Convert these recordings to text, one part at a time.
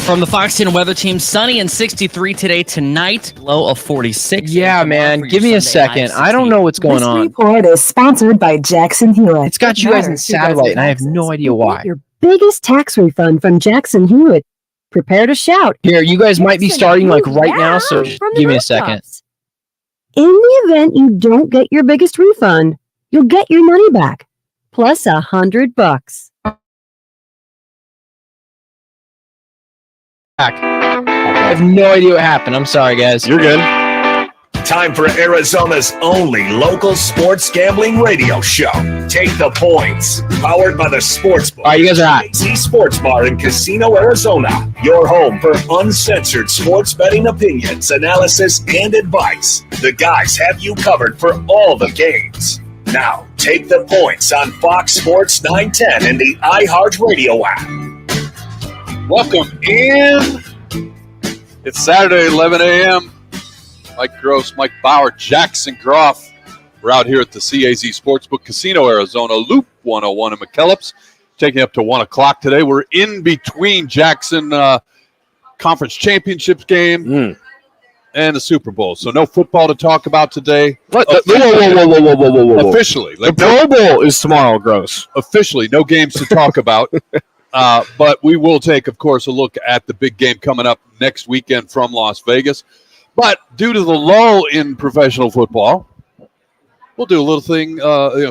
From the Fox 10 weather team, sunny and 63 today, tonight, low of 46. Yeah, man, give me a second. I don't know what's going on. This report is sponsored by Jackson Hewitt. It's got you guys in satellite, and I have no idea why. Your biggest tax refund from Jackson Hewitt. Prepare to shout. Here, you guys might be starting like right now, so give me a second. In the event you don't get your biggest refund, you'll get your money back, plus $100. I have no idea what happened. I'm sorry, guys. You're good. Time for Arizona's only local sports gambling radio show. Take the Points, powered by the Sportsbook. All right, you guys are hot. Z Sports Bar in Casino, Arizona. Your home for uncensored sports betting opinions, analysis, and advice. The guys have you covered for all the games. Now, take the Points on Fox Sports 910 and the iHeartRadio app. Welcome in. It's Saturday, 11 a.m. Mike Gross, Mike Bauer, Jackson Groff. We're out here at the CAZ Sportsbook Casino, Arizona, Loop 101 in McKellips. Taking up to 1 o'clock today. We're in between Jackson Conference Championships game and the Super Bowl. So no football to talk about today. What? Whoa. Officially. The Pro Bowl is tomorrow, Gross. Officially, no games to talk about. But we will take, of course, a look at the big game coming up next weekend from Las Vegas. But due to the lull in professional football, we'll do a little thing,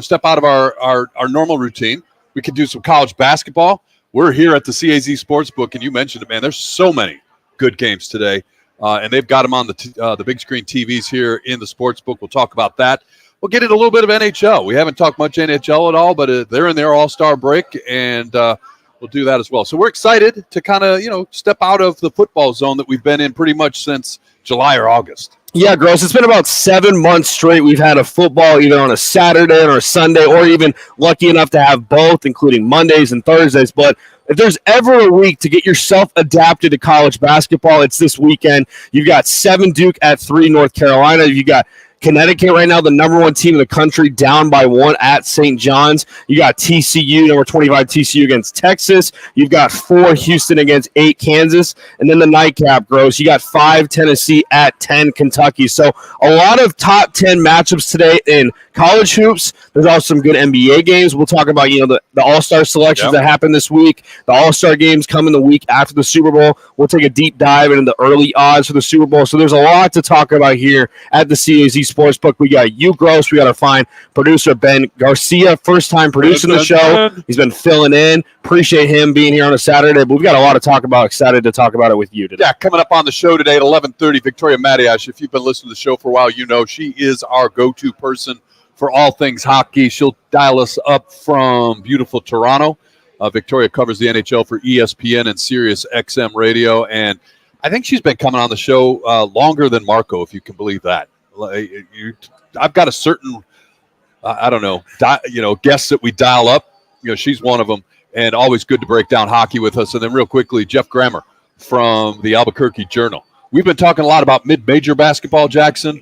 step out of our normal routine. We can do some college basketball. We're here at the CAZ Sportsbook, and you mentioned it, man. There's so many good games today, and they've got them on the big screen TVs here in the Sportsbook. We'll talk about that. We'll get into a little bit of NHL. We haven't talked much NHL at all, but they're in their All-Star break, and we'll do that as well. So we're excited to kind of, step out of the football zone that we've been in pretty much since July or August. Yeah, Gross. It's been about 7 months straight. We've had a football either on a Saturday or a Sunday, or even lucky enough to have both, including Mondays and Thursdays. But if there's ever a week to get yourself adapted to college basketball, it's this weekend. You've got 7 Duke at 3 North Carolina. You've got Connecticut right now, the number 1 team in the country, down by 1 at St. John's. You got TCU, number 25 TCU against Texas. You've got 4 Houston against 8 Kansas. And then the nightcap, Gross, you got 5 Tennessee at 10 Kentucky. So a lot of top 10 matchups today in college hoops. There's also some good NBA games. We'll talk about, the All-Star selections that happened this week. The All-Star games coming the week after the Super Bowl. We'll take a deep dive into the early odds for the Super Bowl. So there's a lot to talk about here at the CAZ Sportsbook. We got you, Gross. We got our fine producer, Ben Garcia, first time producing the show. He's been filling in. Appreciate him being here on a Saturday, but we've got a lot to talk about. Excited to talk about it with you today. Yeah, coming up on the show today at 11:30, Victoria Matiash. If you've been listening to the show for a while, you know she is our go-to person for all things hockey. She'll dial us up from beautiful Toronto. Victoria covers the NHL for ESPN and Sirius XM Radio, and I think she's been coming on the show longer than Marco, if you can believe that. I've got a certain, guests that we dial up. She's one of them, and always good to break down hockey with us. And then real quickly, Jeff Grammer from the Albuquerque Journal. We've been talking a lot about mid-major basketball, Jackson.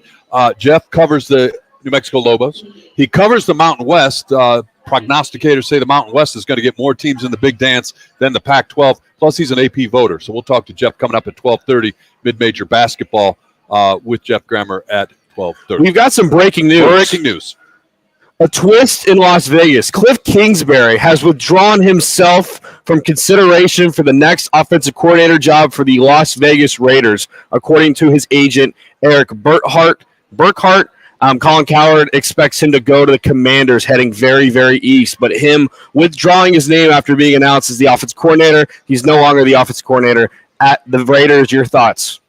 Jeff covers the New Mexico Lobos. He covers the Mountain West. Prognosticators say the Mountain West is going to get more teams in the big dance than the Pac-12. Plus, he's an AP voter. So we'll talk to Jeff coming up at 12:30, mid-major basketball with Jeff Grammer at 12:30. We've got some breaking news. A twist in Las Vegas. Cliff Kingsbury has withdrawn himself from consideration for the next offensive coordinator job for the Las Vegas Raiders, according to his agent, Eric Burkhart. Colin Cowherd expects him to go to the Commanders, heading very, very east. But him withdrawing his name after being announced as the offensive coordinator, he's no longer the offensive coordinator at the Raiders. Your thoughts?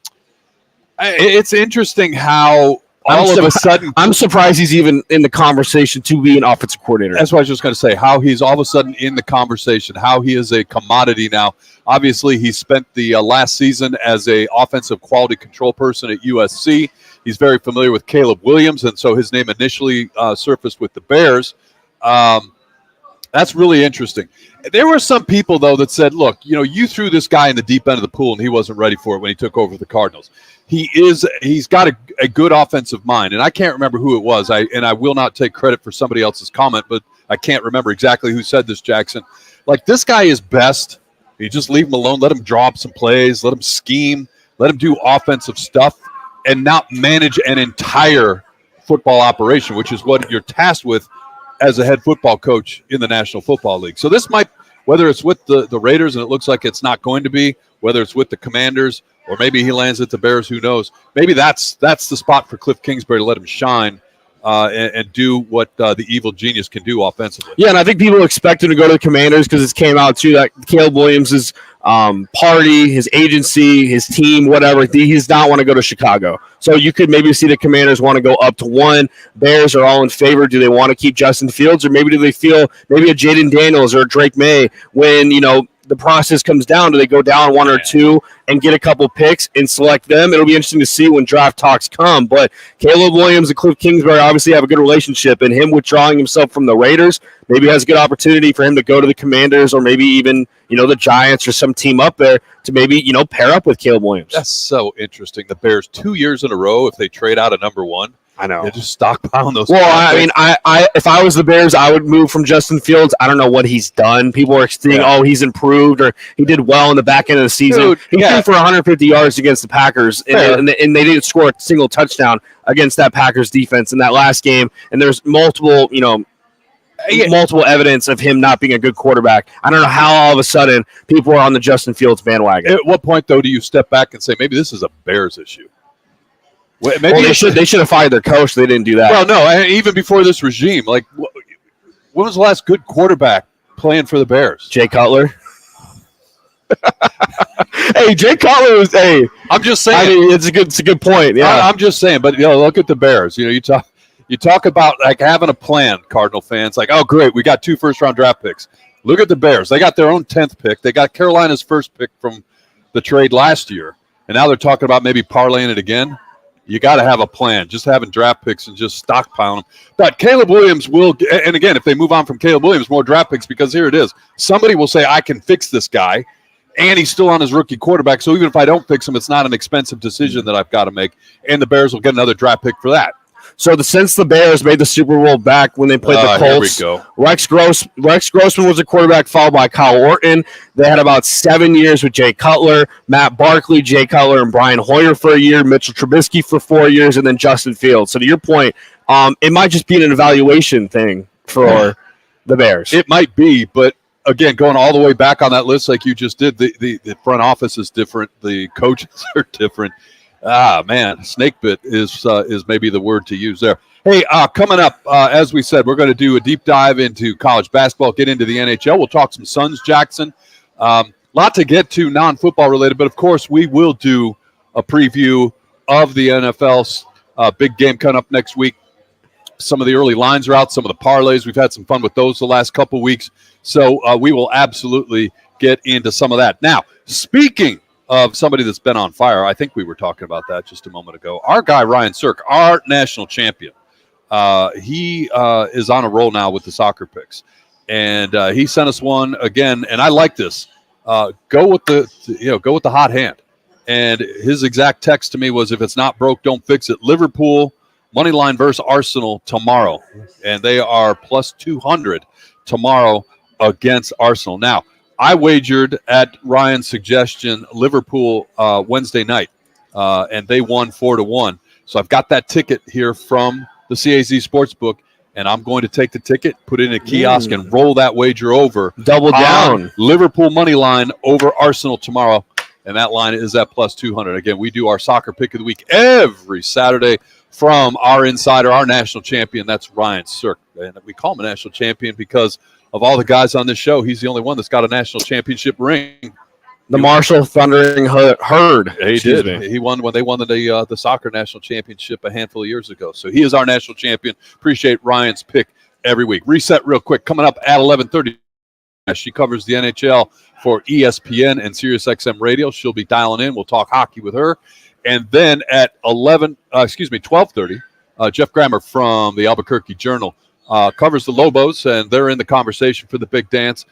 It's interesting how all of a sudden, I'm surprised he's even in the conversation to be an offensive coordinator. That's what I was just going to say, how he's all of a sudden in the conversation, how he is a commodity now. Obviously, he spent the last season as a offensive quality control person at USC. He's very familiar with Caleb Williams, and so his name initially surfaced with the Bears. That's really interesting. There were some people, though, that said, look, you threw this guy in the deep end of the pool, and he wasn't ready for it when he took over the Cardinals. He's got a good offensive mind, and I can't remember who it was. I will not take credit for somebody else's comment, but I can't remember exactly who said this, Jackson. Like, this guy is best. You just leave him alone, let him draw up some plays, let him scheme, let him do offensive stuff, and not manage an entire football operation, which is what you're tasked with as a head football coach in the National Football League. So this might, whether it's with the Raiders, and it looks like it's not going to be, whether it's with the Commanders, or maybe he lands at the Bears, who knows? Maybe that's the spot for Cliff Kingsbury to let him shine and do what the evil genius can do offensively. Yeah, and I think people expect him to go to the Commanders because it came out too that Caleb Williams' party, his agency, his team, whatever, he does not want to go to Chicago. So you could maybe see the Commanders want to go up to 1. Bears are all in favor. Do they want to keep Justin Fields, or maybe do they feel maybe a Jaden Daniels or a Drake May when, the process comes down? Do they go down 1 or 2 and get a couple picks and select them? It'll be interesting to see when draft talks come. But Caleb Williams and Cliff Kingsbury obviously have a good relationship, and him withdrawing himself from the Raiders maybe has a good opportunity for him to go to the Commanders, or maybe even, the Giants or some team up there to maybe, pair up with Caleb Williams. That's so interesting. The Bears 2 years in a row, if they trade out a number 1. I know. They just stockpiling those. Well, I mean, I if I was the Bears, I would move from Justin Fields. I don't know what he's done. People are saying, he's improved, or he did well in the back end of the season. Dude, he threw for 150 yards against the Packers, and they didn't score a single touchdown against that Packers defense in that last game. And there's multiple, multiple evidence of him not being a good quarterback. I don't know how all of a sudden people are on the Justin Fields bandwagon. At what point, though, do you step back and say, maybe this is a Bears issue? Maybe they should have fired their coach. They didn't do that. Well, no, even before this regime, like, when was the last good quarterback playing for the Bears? Jay Cutler. Hey, Jay Cutler was. Hey, I'm just saying. I mean, it's a good point. Yeah, I'm just saying. But look at the Bears. You talk about like having a plan, Cardinal fans. Like, oh, great, we got 2 first-round draft picks. Look at the Bears. They got their own 10th pick. They got Carolina's first pick from the trade last year, and now they're talking about maybe parlaying it again. You got to have a plan. Just having draft picks and just stockpiling them. But Caleb Williams will, and again, if they move on from Caleb Williams, more draft picks, because here it is. Somebody will say, I can fix this guy, and he's still on his rookie quarterback. So even if I don't fix him, it's not an expensive decision that I've got to make, and the Bears will get another draft pick for that. So since the Bears made the Super Bowl back when they played the Colts, here we go. Rex Grossman was a quarterback, followed by Kyle Orton. They had about 7 years with Jay Cutler, Matt Barkley, Jay Cutler, and Brian Hoyer for a year, Mitchell Trubisky for 4 years, and then Justin Fields. So to your point, it might just be an evaluation thing for the Bears. It might be, but again, going all the way back on that list like you just did, the front office is different. The coaches are different. Ah, man, snake bit is maybe the word to use there. Hey, coming up, as we said, we're going to do a deep dive into college basketball, get into the NHL. We'll talk some Suns, Jackson. Lot to get to non-football related, but of course we will do a preview of the NFL's big game coming up next week. Some of the early lines are out, some of the parlays. We've had some fun with those the last couple weeks, so we will absolutely get into some of that. Now, speaking of somebody that's been on fire, I think we were talking about that just a moment ago. Our guy, Ryan Sirk, our national champion, he is on a roll now with the soccer picks. And he sent us one again, and I like this. Go with the hot hand. And his exact text to me was, if it's not broke, don't fix it. Liverpool, money line versus Arsenal tomorrow. And they are plus 200 tomorrow against Arsenal. Now, I wagered at Ryan's suggestion Liverpool Wednesday night, and they won 4-1. So I've got that ticket here from the CAZ Sportsbook, and I'm going to take the ticket, put it in a kiosk, and roll that wager over. Double down. Liverpool money line over Arsenal tomorrow, and that line is at plus 200. Again, we do our soccer pick of the week every Saturday from our insider, our national champion. That's Ryan Sirk, and we call him a national champion because of all the guys on this show, he's the only one that's got a national championship ring. The Marshall Thundering Herd. He did. He won when they won the soccer national championship a handful of years ago. So he is our national champion. Appreciate Ryan's pick every week. Reset real quick. Coming up at 11:30, she covers the NHL for ESPN and SiriusXM Radio. She'll be dialing in. We'll talk hockey with her. And then at 12:30, Jeff Grammer from the Albuquerque Journal covers the Lobos, and they're in the conversation for the big dance.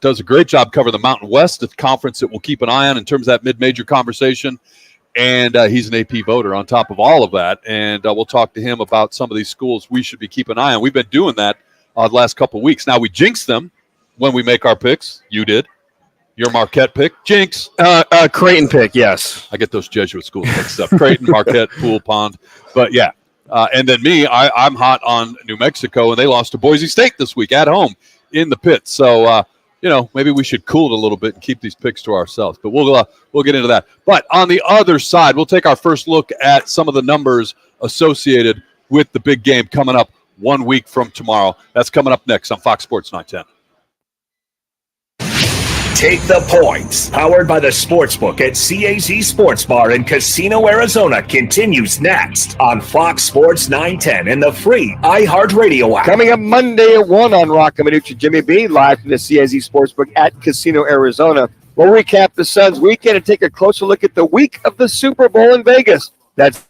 Does a great job covering the Mountain West, the conference that we'll keep an eye on in terms of that mid-major conversation. And he's an AP voter on top of all of that. And we'll talk to him about some of these schools we should be keeping an eye on. We've been doing that the last couple of weeks. Now, we jinxed them when we make our picks. You did. Your Marquette pick. Jinx. Creighton pick, yes. I get those Jesuit schools mixed up. Creighton, Marquette, Poole, Pond. But, yeah. And then me, I'm hot on New Mexico, and they lost to Boise State this week at home in the pit. So, maybe we should cool it a little bit and keep these picks to ourselves. But we'll get into that. But on the other side, we'll take our first look at some of the numbers associated with the big game coming up 1 week from tomorrow. That's coming up next on Fox Sports 910. Take the Points, powered by the Sportsbook at CAZ Sports Bar in Casino, Arizona, continues next on Fox Sports 910 and the free iHeartRadio app. Coming up Monday at 1 on Rock Manucci Jimmy B, live from the CAZ Sportsbook at Casino, Arizona. We'll recap the Suns' weekend and take a closer look at the week of the Super Bowl in Vegas. That's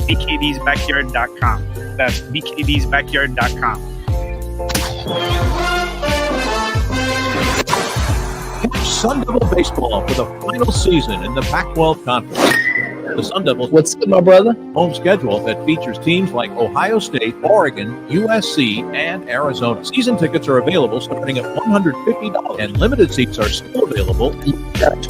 BKDsBackyard.com. That's BKDsBackyard.com. Catch Sun Devil Baseball for the final season in the Pac-12 Conference. The Sun Devils What's up, my brother? home schedule that features teams like Ohio State, Oregon, USC, and Arizona. Season tickets are available starting at $150, and limited seats are still available. Grab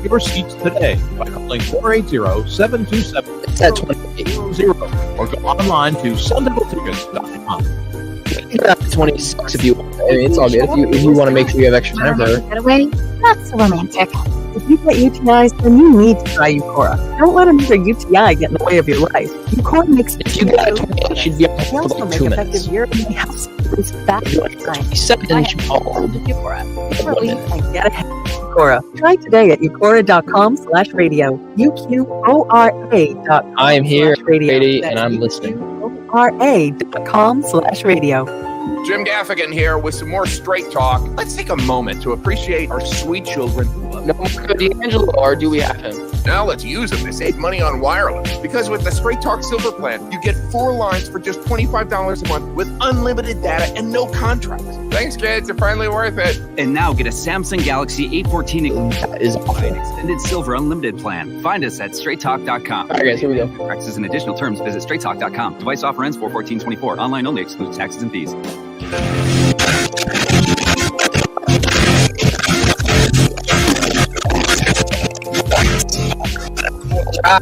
your seats today by calling 480-727-0000 or go online to sundeviltickets.com. 26 if you want. I mean, it's all good. If you want to make sure you have extra time for her. Getaway? That's so romantic. If you get UTIs, then you need to try Eucora. Don't let another UTI get in the way of your life. Eucora makes If you got a 20, it should be up They for also like make 2 effective minutes. urine helps reduce fat If you want time. 27, then you should hold. Eucora. 1 minute. And get ahead of Eucora. Try today at eucora.com/radio. UQORA.com. I am here, /radio. Brady, That's and I'm listening. UQORA.com/radio. Jim Gaffigan here with some more Straight Talk. Let's take a moment to appreciate our sweet children. No Marco D'Angelo, or do we have him? Now let's use them to save money on wireless. Because with the Straight Talk Silver plan, you get 4 lines for just $25 a month with unlimited data and no contracts. Thanks, kids. You're finally worth it. And now get a Samsung Galaxy A14 That is awesome. Extended Silver Unlimited plan. Find us at straighttalk.com. All right, guys, here we go. Practices and additional terms, visit straighttalk.com. Device offer ends 4/14/24. Online only, excludes taxes and fees.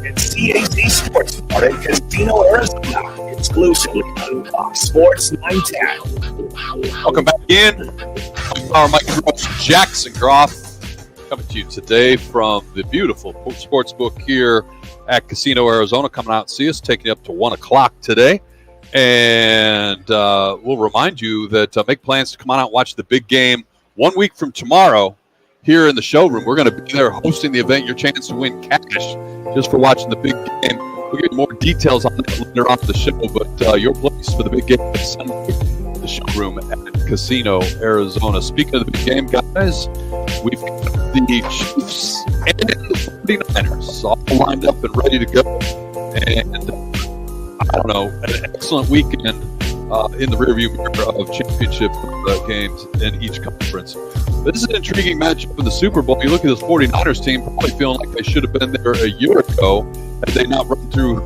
It's CAZ Sports Bar in Casino, Arizona, exclusively on Fox Sports 910. Welcome back in. Our Mike Gross, Jackson Groff, coming to you today from the beautiful sports book here at Casino, Arizona. Coming out and see us, taking you up to 1 o'clock today. And we'll remind you that make plans to come on out and watch the big game 1 week from tomorrow here in the showroom. We're going to be there hosting the event, your chance to win cash just for watching the big game. We'll get more details on that later on the show, but your place for the big game is Sunday, the showroom at Casino, Arizona. Speaking of the big game, guys, we've got the Chiefs and the 49ers all lined up and ready to go. And I don't know, an excellent weekend in the rearview mirror of championship games in each conference. This is an intriguing matchup in the Super Bowl. You look at this 49ers team, probably feeling like they should have been there a year ago had they not run through a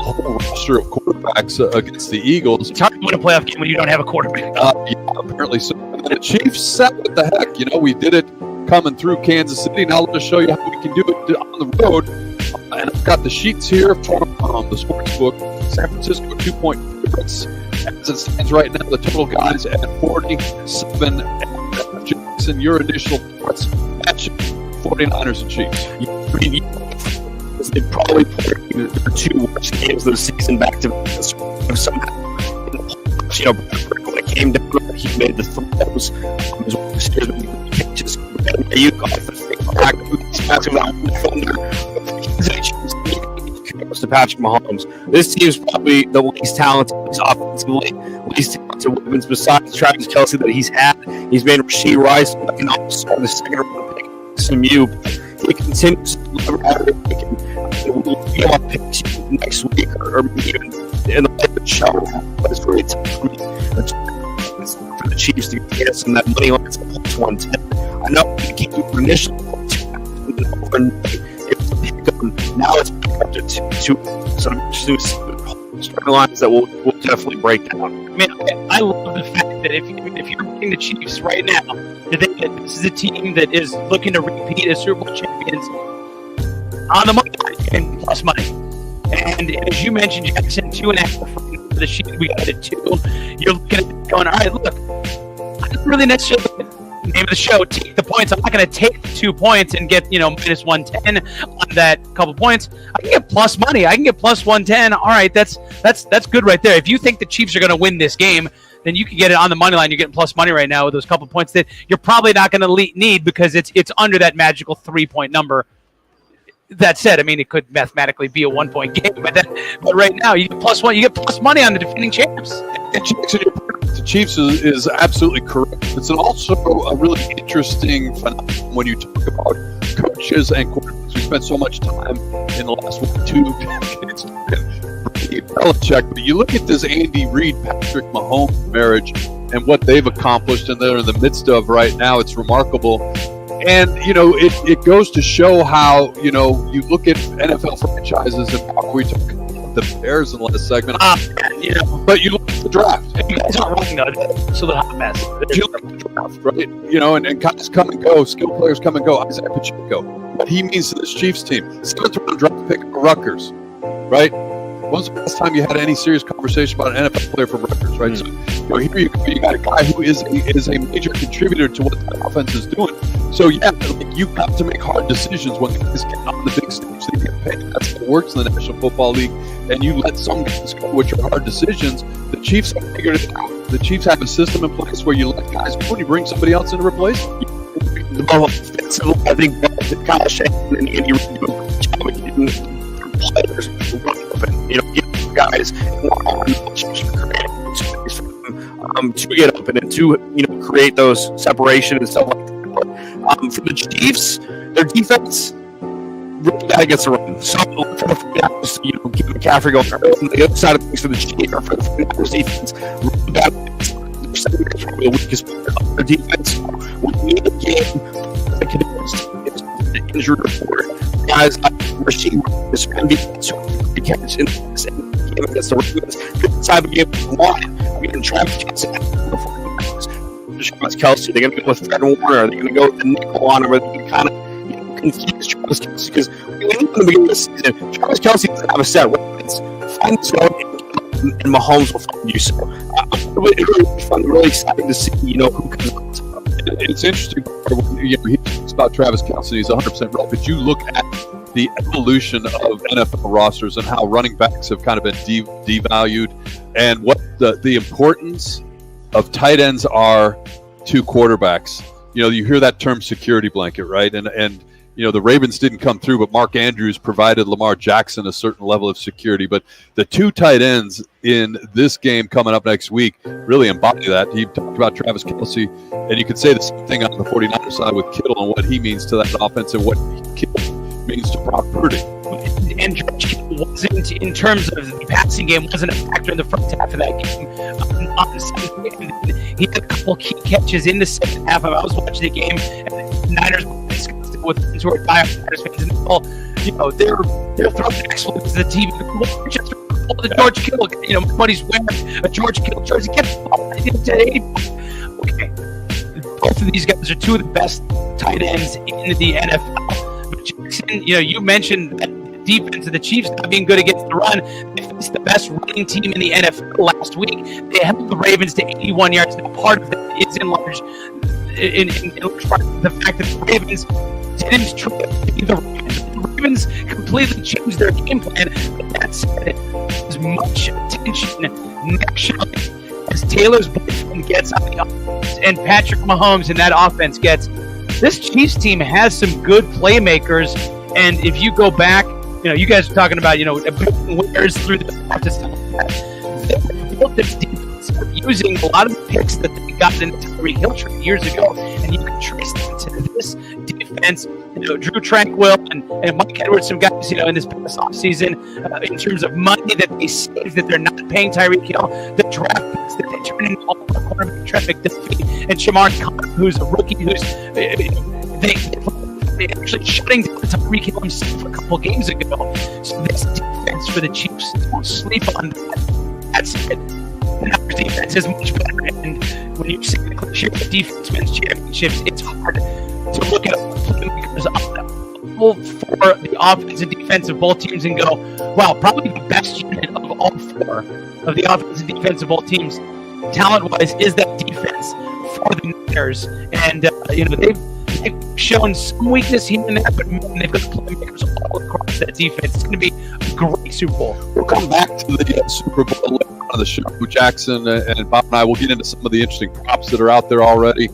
whole roster of quarterbacks against the Eagles. It's hard to win a playoff game when you don't have a quarterback. Yeah, apparently so. And the Chiefs said, what the heck? You know, we did it coming through Kansas City. Now let us show you how we can do it on the road. And I've got the sheets here from the sports book. San Francisco 2-point favorites. As it stands right now, the total guys at 47. And Jackson, your initial thoughts match 49ers and Chiefs. They probably played their 2 worst games of the season back to somehow. You know, when it came down, he made the throws. Just you got to Patrick Mahomes. This team's probably the least talented offensively, least talented weapons besides Travis Kelce that he's had. He's made Rashee Rice an all-star in the second round pick. SMU. He continues to deliver every week. We'll pick next week or maybe even in the show. But it's really tough for me for the Chiefs to get us in that money line to plus 110. I know we keep your initial now it's back up to 2. So I'm just storylines that we'll definitely break down. I mean, I love the fact that if you're beating the Chiefs right now, that this is a team that is looking to repeat as Super Bowl champions on the money and plus money. And as you mentioned, Jackson, 2.5 for the sheet. We got it 2. You're looking at it going, all right, look, I don't really necessarily, name of the show, take the points. I'm not going to take the 2 points and get, minus 110 on that couple points. I can get plus money. I can get plus 110. All right, that's good right there. If you think the Chiefs are going to win this game, then you can get it on the money line. You're getting plus money right now with those couple points that you're probably not going to need because it's under that magical 3-point number. That said, I mean, it could mathematically be a 1-point game, but right now you get plus 1. You get plus money on the defending champs. And Jackson, the Chiefs is absolutely correct. It's also a really interesting phenomenon when you talk about coaches and quarterbacks. We spent so much time in the last 2 decades with Belichick, but you look at this Andy Reid, Patrick Mahomes marriage and what they've accomplished and they're in the midst of right now. It's remarkable. And, it goes to show how, you look at NFL franchises, and we talk about the Bears in the last segment. But you look at the draft. You guys aren't wrong, though. So the hot mess. You look at the draft, right? And guys come and go, skill players come and go. Isaiah Pacheco, what he means to this Chiefs team. 7th round draft pick for Rutgers, right? When was the last time you had any serious conversation about an NFL player from Rutgers, right? So, here you got a guy who is a major contributor to what the offense is doing. So, yeah, you've got to make hard decisions when guys get on the big stage. They get paid. That's how it works in the National Football League. And you let some guys go, which are hard decisions. The Chiefs have figured it out. The Chiefs have a system in place where you let guys go and you bring somebody else in to replace them. I think Kyle Shanahan and Andy Reid do a job of getting players, guys to get up and to create those separation and stuff like that. But for the Chiefs, their defense really bad against the run. So for the 49ers, give McCaffrey going on the other side of things for the Chiefs or for the 49ers defense, really bad. Their secondary is probably the weakest part of their defense. When you need a game, the injury report, guys like Rasheed is going to be catch in this game against the Ravens. Good type of game we want. We can try to catch it before Travis Kelce. They're going to go with Fred Warner. Are they going to go with the nickel on him? Or they kind of confuse Travis Kelce? Because we knew in the beginning of the season, Travis Kelce doesn't have a set weapons. Find zone and Mahomes will find you. So it's really fun, really exciting to see, who comes up. It's interesting. He talks about Travis Kelce. He's 100% right. But you look at the evolution of NFL rosters and how running backs have kind of been devalued, and what the importance of tight ends are to quarterbacks. You hear that term security blanket, right? And the Ravens didn't come through, but Mark Andrews provided Lamar Jackson a certain level of security. But the two tight ends in this game coming up next week really embody that. He talked about Travis Kelce, and you could say the same thing on the 49ers side with Kittle and what he means to that offense and what Kittle means to Brock Purdy. And George Kittle wasn't, in terms of the passing game, wasn't a factor in the first half of that game. On Sunday, he had a couple key catches in the second half. I was watching the game, and the Niners were disgusted with friends who are diehard Niners fans, and they're throwing exploits to the TV. Just the George Kittle, my buddy's wearing a George Kittle jersey. Get the ball. Okay, both of these guys are two of the best tight ends in the NFL. But Jackson, you mentioned that defense of the Chiefs not being good against the run. They faced the best running team in the NFL last week. They held the Ravens to 81 yards. Now, part of that is in large part the fact that the Ravens didn't try to beat the Ravens. The Ravens completely changed their game plan. But that said, as much attention nationally as Taylor's boyfriend gets on the offense and Patrick Mahomes and that offense gets, this Chiefs team has some good playmakers. And if you go back, you guys are talking about, winners through the draft and stuff like that. They built this defense using a lot of the picks that they got in the Tyreek Hill trade years ago, and you can trace that to this defense. Drew Tranquil and Mike Edwards, some guys, in this past offseason, in terms of money that they saved that they're not paying Tyreek Hill, the draft picks that they turn into all quarterback Trent McDuffie and Shamar Khan, who's a rookie, who's they actually shutting down Tyreek Hill himself a couple games ago. So this defense for the Chiefs, don't sleep on that. That's it. The defense is much better. And when you say the cliche that defense wins championships, it's hard to look at playmakers for the offense and defense of both teams and go, wow, probably the best unit of all four of the offense and defense of both teams, talent-wise, is that defense for the Niners. And, they've shown some weakness here and there, but they've got playmakers all across that defense. It's going to be a great Super Bowl. We'll come back to the Super Bowl later on in the show. Jackson and Bob and I will get into some of the interesting props that are out there already.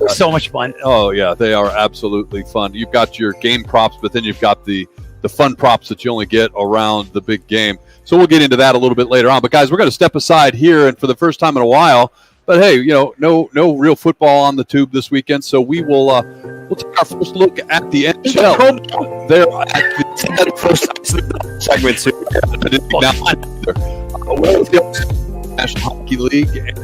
So much fun. Oh, yeah, they are absolutely fun. You've got your game props, but then you've got the fun props that you only get around the big game. So we'll get into that a little bit later on. But, guys, we're going to step aside here, and for the first time in a while, but hey, no real football on the tube this weekend, so we'll take our first look at the NHL. They're at the first segment too. The National Hockey League and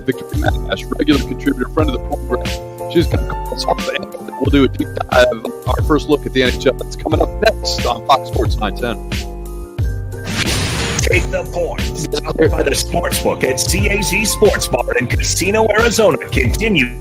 Victory Manash, regular contributor, friend of the program. She's going to call us up, and we'll do a deep dive. Our first look at the NHL. That's coming up next on Fox Sports 910. Take the points. By the Sportsbook at CAZ Sports Bar in Casino, Arizona. Continue.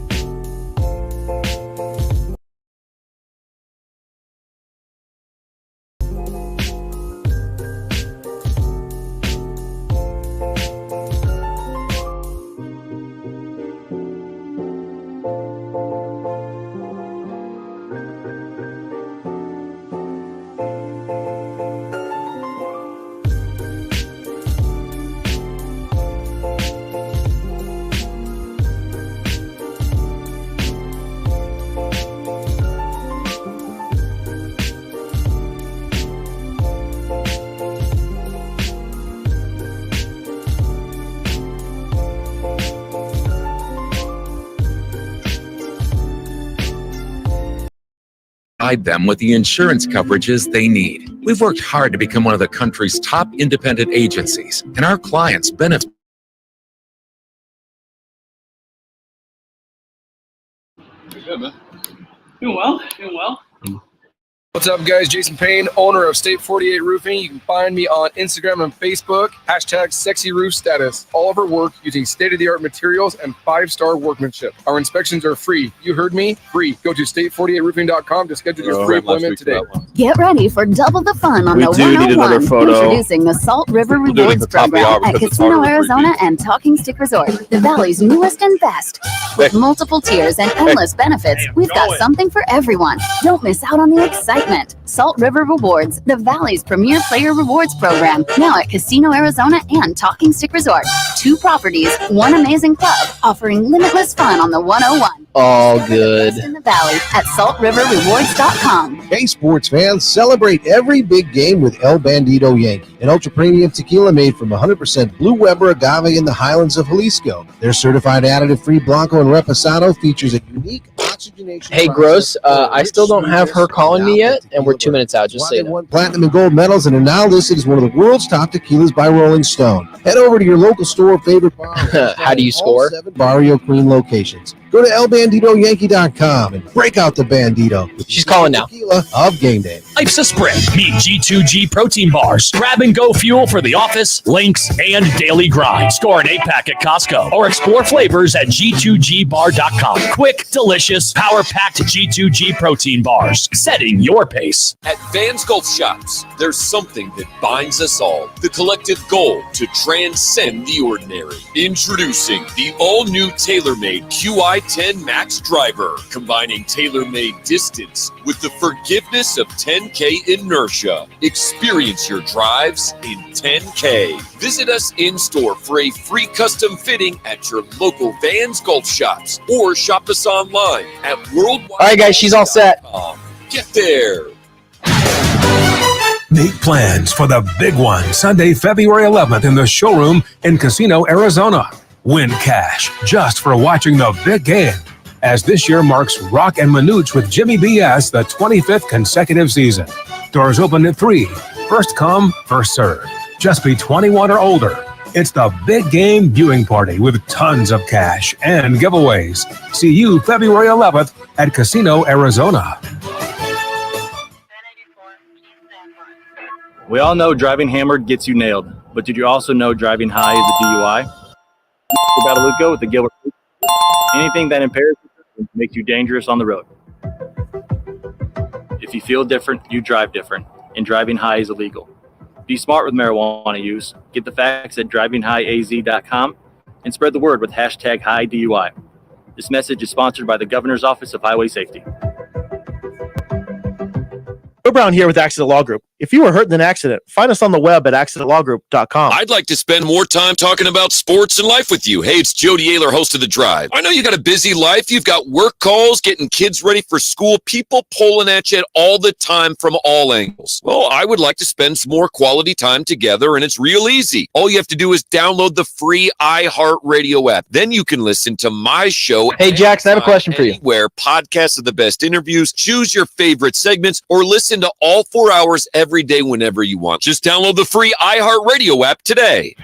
provide them with the insurance coverages they need. We've worked hard to become one of the country's top independent agencies, and our clients benefit. Good, man. Doing well, doing well. What's up, guys? Jason Payne, owner of State 48 Roofing. You can find me on Instagram and Facebook, #SexyRoofStatus. All of our work using state-of-the-art materials and 5-star workmanship. Our inspections are free. You heard me? Free. Go to state48roofing.com to schedule your free appointment today. Get ready for double the fun on We the do need another 101. photo. Introducing the Salt River We'll do it at Rewards the top of the hour program at because it's Casino, harder to Arizona repeat. and Talking Stick Resort, the Valley's newest and best. With multiple tiers and endless benefits, we've got something for everyone. Don't miss out on the excitement. Salt River Rewards, the Valley's premier player rewards program, now at Casino, Arizona and Talking Stick Resort. 2 properties, 1 amazing club, offering limitless fun on the 101. All good. In the Valley at saltriverrewards.com. Hey, sports fans, celebrate every big game with El Bandito Yankee, an ultra-premium tequila made from 100% Blue Weber agave in the highlands of Jalisco. Their certified additive-free Blanco and Reposado features a unique oxygenation Hey, Gross, I still don't have her calling me yet, and we're 2 minutes out, just so you know. won platinum and gold medals and are now listed as one of the world's top tequilas by Rolling Stone. Head over to your local store favorite bar. How do you score? 7 Barrio Queen locations. Go to elbanditoyankee.com and break out the Bandito. She's calling now. Tequila of game day. Life's a sprint. Meet G2G protein bars. Grab and go fuel for the office, links, and daily grind. Score an 8-pack at Costco or explore flavors at G2GBar.com. Quick, delicious, power-packed G2G protein bars. Setting your pace. At Van's Golf Shops, there's something that binds us all. The collective goal to transcend the ordinary. Introducing the all-new TaylorMade QI10 Max Driver, combining TaylorMade distance with the forgiveness of 10K inertia. Experience your drives in 10K. Visit us in-store for a free custom fitting at your local Van's Golf Shops or shop us online at worldwide. All right, guys, she's all set. Get there. Make plans for the big one Sunday, February 11th in the showroom in Casino, Arizona. Win cash just for watching the big game, as this year marks Rock and Manooch with Jimmy BS, the 25th consecutive season. Doors open at 3. First come, first serve. Just be 21 or older. It's the big game viewing party with tons of cash and giveaways. See you February 11th at Casino, Arizona. We all know driving hammered gets you nailed, but did you also know driving high is a DUI? Guadalupe with the Gilbert. Anything that impairs you makes you dangerous on the road. If you feel different, you drive different, and driving high is illegal. Be smart with marijuana use. Get the facts at drivinghighaz.com and spread the word with #HighDUI. This message is sponsored by the Governor's Office of Highway Safety. Joe Brown here with Accident Law Group. If you were hurt in an accident, find us on the web at accidentlawgroup.com. I'd like to spend more time talking about sports and life with you. Hey, it's Jody Ayler, host of The Drive. I know you got a busy life. You've got work calls, getting kids ready for school, people pulling at you all the time from all angles. Well, I would like to spend some more quality time together, and it's real easy. All you have to do is download the free iHeartRadio app. Then you can listen to my show. Hey, Jax, I have a question for you. Where podcasts of the best interviews, choose your favorite segments, or listen to all 4 hours every day whenever you want. Just download the free iHeartRadio app today.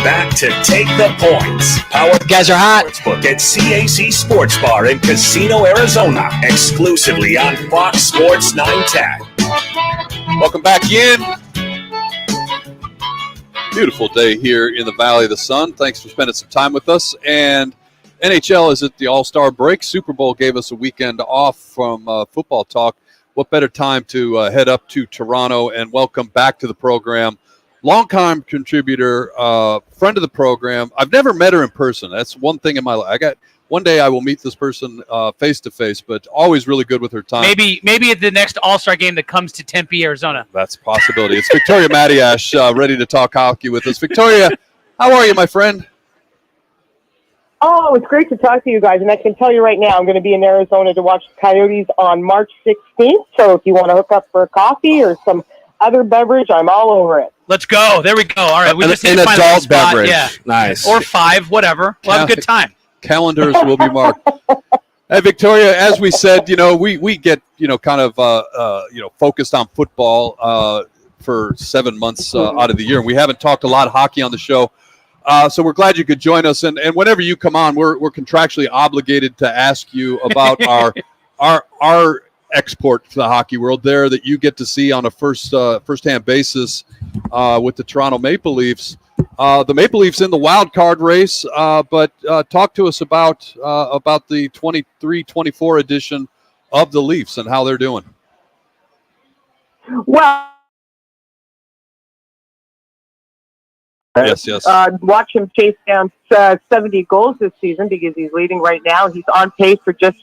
Back to Take the Points. Powered you guys are hot. Sportsbook at CAC Sports Bar in Casino, Arizona. Exclusively on Fox Sports 910. Welcome back in. Beautiful day here in the Valley of the Sun. Thanks for spending some time with us. And NHL is at the All-Star break. Super Bowl gave us a weekend off from football talk. What better time to head up to Toronto and welcome back to the program. Longtime contributor, friend of the program. I've never met her in person. That's one thing in my life. One day I will meet this person face to face, but always really good with her time. Maybe at the next All-Star game that comes to Tempe, Arizona. That's a possibility. It's Victoria Matiash ready to talk hockey with us. Victoria, how are you, my friend? Oh, it's great to talk to you guys. And I can tell you right now, I'm going to be in Arizona to watch the Coyotes on March 16th. So if you want to hook up for a coffee or some other beverage, I'm all over it. Let's go. There we go. All right. We just need an to find a adult spot. beverage. Yeah. Nice. Or 5, whatever. We'll have a good time. Calendars will be marked. Hey, Victoria, as we said, we get, kind of, focused on football for 7 months out of the year. And we haven't talked a lot of hockey on the show. So we're glad you could join us. And whenever you come on, we're contractually obligated to ask you about our export to the hockey world there that you get to see on a first-hand basis with the Toronto Maple Leafs. The Maple Leafs in the wild card race, but talk to us about the 23-24 edition of the Leafs and how they're doing. Well, yes. Watch him chase down 70 goals this season because he's leading right now. He's on pace for just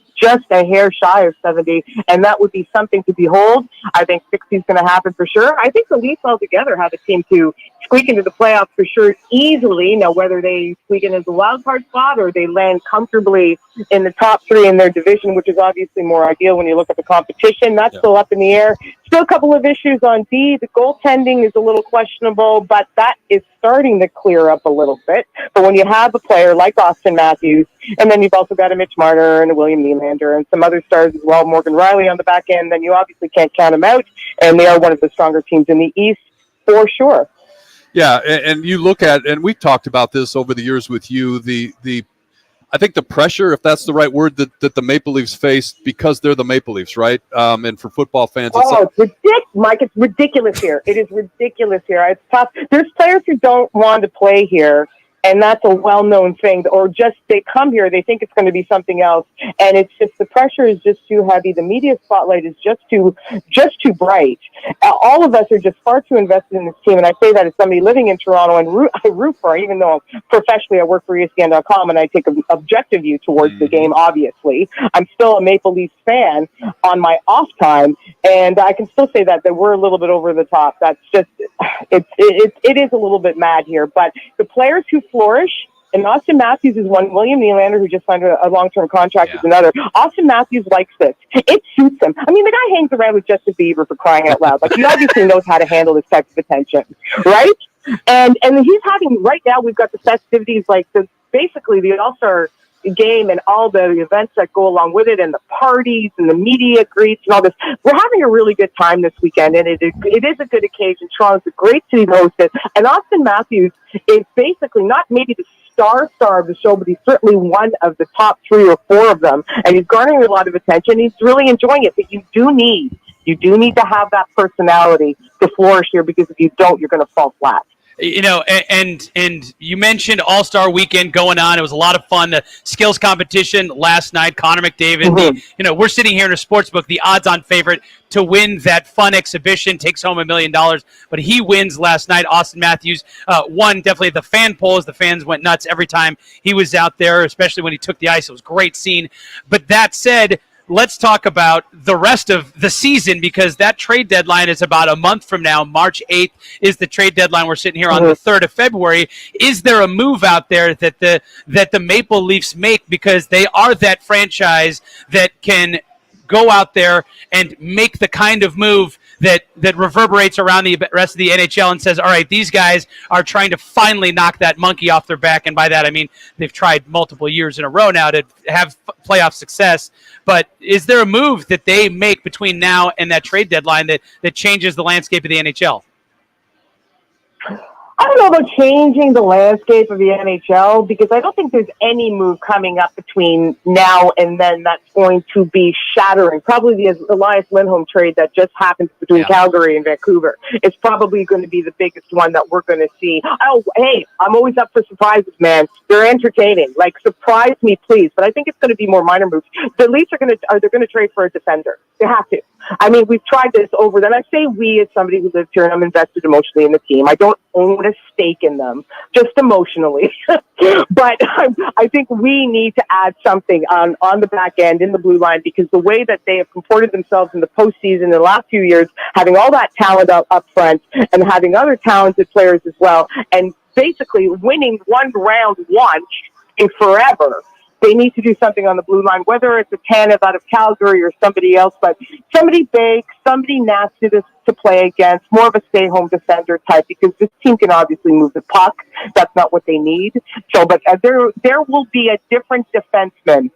a hair shy of 70, and that would be something to behold. I think 60 is going to happen for sure. I think the Leafs altogether have a team to squeak into the playoffs for sure easily. Now, whether they squeak in as a wild card spot or they land comfortably in the top three in their division, which is obviously more ideal when you look at the competition, that's still up in the air. Still a couple of issues on D. The goaltending is a little questionable, but that is starting to clear up a little bit. But when you have a player like Austin Matthews, and then you've also got a Mitch Marner and a William Nylander and some other stars as well, Morgan Riley on the back end, then you obviously can't count them out. And they are one of the stronger teams in the East for sure. Yeah, and you look at, and we've talked about this over the years with you, I think the pressure, if that's the right word, that the Maple Leafs face because they're the Maple Leafs, right? And for football fans, it's ridiculous, Mike. It's ridiculous here. It is ridiculous here. It's tough. There's players who don't want to play here, and that's a well-known thing. Or just they come here, they think it's going to be something else, and it's just the pressure is just too heavy. The media spotlight is just too bright. All of us are just far too invested in this team, and I say that as somebody living in Toronto, and I root for it, even though professionally I work for ESPN.com and I take an objective view towards the game. Obviously, I'm still a Maple Leafs fan on my off time, and I can still say that we're a little bit over the top. That's just it is a little bit mad here, but the players who flourish, and Austin Matthews is one. William Nylander, who just signed a long-term contract, is another. Austin Matthews likes this. It suits him. I mean, the guy hangs around with Justin Bieber, for crying out loud. Like, he obviously knows how to handle this type of attention, right? And he's having, right now, we've got the festivities, like basically the All-Star game and all the events that go along with it and the parties and the media greets and all this. We're having a really good time this weekend, and it is a good occasion. Toronto's a great city to host it. And Austin Matthews is basically not maybe the star of the show, but he's certainly one of the top 3 or 4 of them. And he's garnering a lot of attention. He's really enjoying it. But you do need to have that personality to flourish here, because if you don't, you're going to fall flat. And you mentioned All-Star Weekend going on. It was a lot of fun. The skills competition last night, Connor McDavid. We're sitting here in a sports book, the odds-on favorite to win that fun exhibition, takes home $1 million. But he wins last night. Austin Matthews won definitely the fan polls. The fans went nuts every time he was out there, especially when he took the ice. It was a great scene. But that said, let's talk about the rest of the season, because that trade deadline is about a month from now. March 8th is the trade deadline. We're sitting here on the 3rd of February. Is there a move out there that the Maple Leafs make, because they are that franchise that can go out there and make the kind of move that reverberates around the rest of the NHL and says, all right, these guys are trying to finally knock that monkey off their back. And by that, I mean, they've tried multiple years in a row now to have playoff success. But is there a move that they make between now and that trade deadline that changes the landscape of the NHL? I don't know about changing the landscape of the NHL, because I don't think there's any move coming up between now and then that's going to be shattering. Probably the Elias Lindholm trade that just happened between Calgary and Vancouver is probably going to be the biggest one that we're going to see. Oh, hey, I'm always up for surprises, man. They're entertaining. Like, surprise me, please. But I think it's going to be more minor moves. The Leafs are going to trade for a defender. They have to. I mean, we've tried this over. Then I say we, as somebody who lives here, and I'm invested emotionally in the team. I don't own a stake in them, just emotionally. But I think we need to add something on the back end in the blue line, because the way that they have comported themselves in the postseason in the last few years, having all that talent up front and having other talented players as well, and basically winning one round once in forever. They need to do something on the blue line, whether it's a Tanev out of Calgary or somebody else, but somebody big, somebody nasty to play against, more of a stay-home defender type, because this team can obviously move the puck. That's not what they need. So, but there will be a different defenseman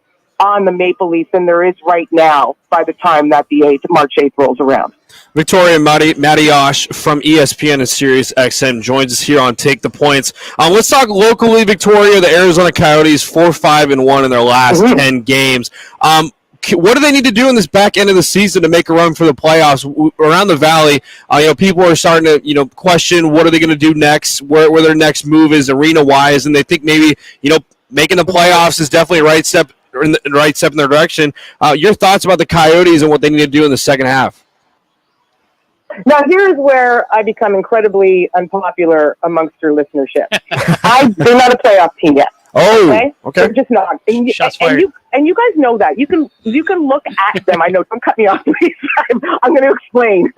on the Maple Leafs than there is right now by the time that the March 8th rolls around. Victoria Matiosh from ESPN and Sirius XM joins us here on Take the Points. Let's talk locally, Victoria. The Arizona Coyotes 4-5-1 in their last 10 games. What do they need to do in this back end of the season to make a run for the playoffs around the Valley? People are starting to question what are they going to do next, where their next move is arena-wise, and they think maybe making the playoffs is definitely a right step in their direction. Your thoughts about the Coyotes and what they need to do in the second half? Now, here's where I become incredibly unpopular amongst your listenership. They're not a playoff team yet. Oh, okay. They're just not. Shots fired. And you guys know that. You can look at them. I know. Don't cut me off, please. I'm going to explain.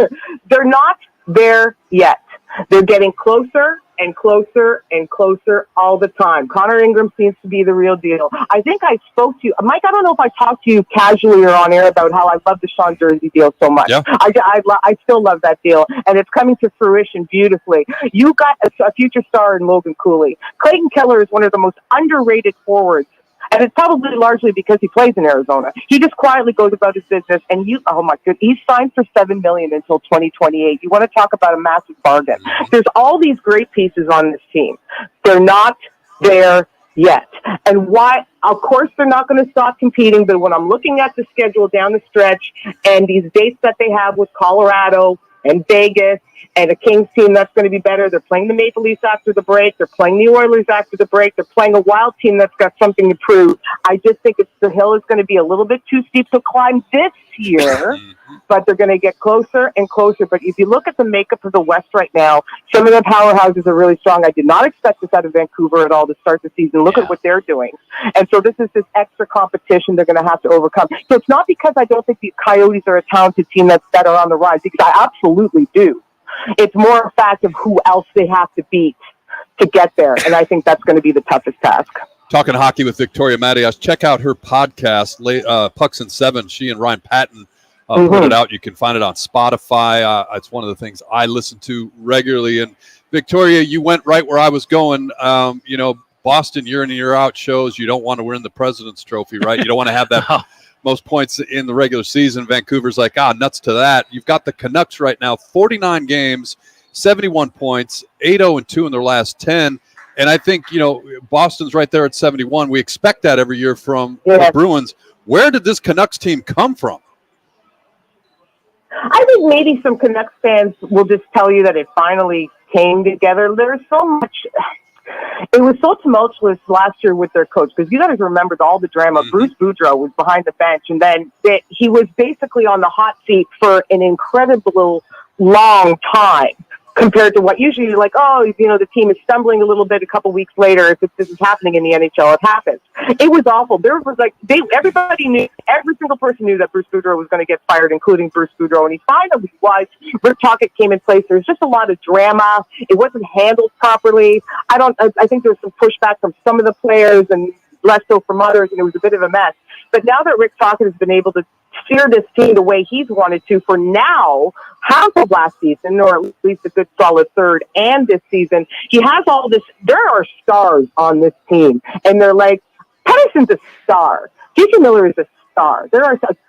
They're not there yet. They're getting closer and closer and closer all the time. Connor Ingram seems to be the real deal. I think I spoke to you, Mike. I don't know if I talked to you casually or on air about how I love the Sean Jersey deal so much. Yeah. I still love that deal, and it's coming to fruition beautifully. You got a future star in Logan Cooley. Clayton Keller is one of the most underrated forwards. And it's probably largely because he plays in Arizona. He just quietly goes about his business, and oh my goodness, he's signed for $7 million until 2028. You want to talk about a massive bargain? There's all these great pieces on this team. They're not there yet. And why? Of course, they're not going to stop competing. But when I'm looking at the schedule down the stretch and these dates that they have with Colorado and Vegas and a Kings team that's going to be better. They're playing the Maple Leafs after the break. They're playing the Oilers after the break. They're playing a Wild team that's got something to prove. I just think the hill is going to be a little bit too steep to climb this year, but they're going to get closer and closer. But if you look at the makeup of the West right now, some of the powerhouses are really strong. I did not expect this out of Vancouver at all to start the season. Look at what they're doing. And so this is this extra competition they're going to have to overcome. So it's not because I don't think the Coyotes are a talented team that are on the rise, because I absolutely do. It's more a fact of who else they have to beat to get there. And I think that's going to be the toughest task. Talking hockey with Victoria Matiosh. Check out her podcast, Pucks and Seven. She and Ryan Patton put it out. You can find it on Spotify. It's one of the things I listen to regularly. And Victoria, you went right where I was going. Boston year in and year out shows you don't want to win the President's Trophy, right? You don't want to have that most points in the regular season. Vancouver's like, nuts to that. You've got the Canucks right now, 49 games, 71 points, 8-0-2 in their last 10. And I think, Boston's right there at 71. We expect that every year from the Bruins. Where did this Canucks team come from? I think maybe some Canucks fans will just tell you that it finally came together. There's so much. It was so tumultuous last year with their coach, because you got to remember all the drama. Bruce Boudreau was behind the bench, and then he was basically on the hot seat for an incredible long time compared to what usually you're like, the team is stumbling a little bit a couple weeks later. If this is happening in the NHL, it happens. It was awful. There was everybody knew, every single person knew that Bruce Boudreau was going to get fired, including Bruce Boudreau, and he finally was. Rick Tocchet came in place. There was just a lot of drama. It wasn't handled properly. I think there was some pushback from some of the players and less so from others, and it was a bit of a mess. But now that Rick Tocchet has been able to steer this team the way he's wanted to for now, half of last season, or at least a good solid third, and this season, he has all this. There are stars on this team, and they're like, Pettersson's a star. J.J. Miller is a star.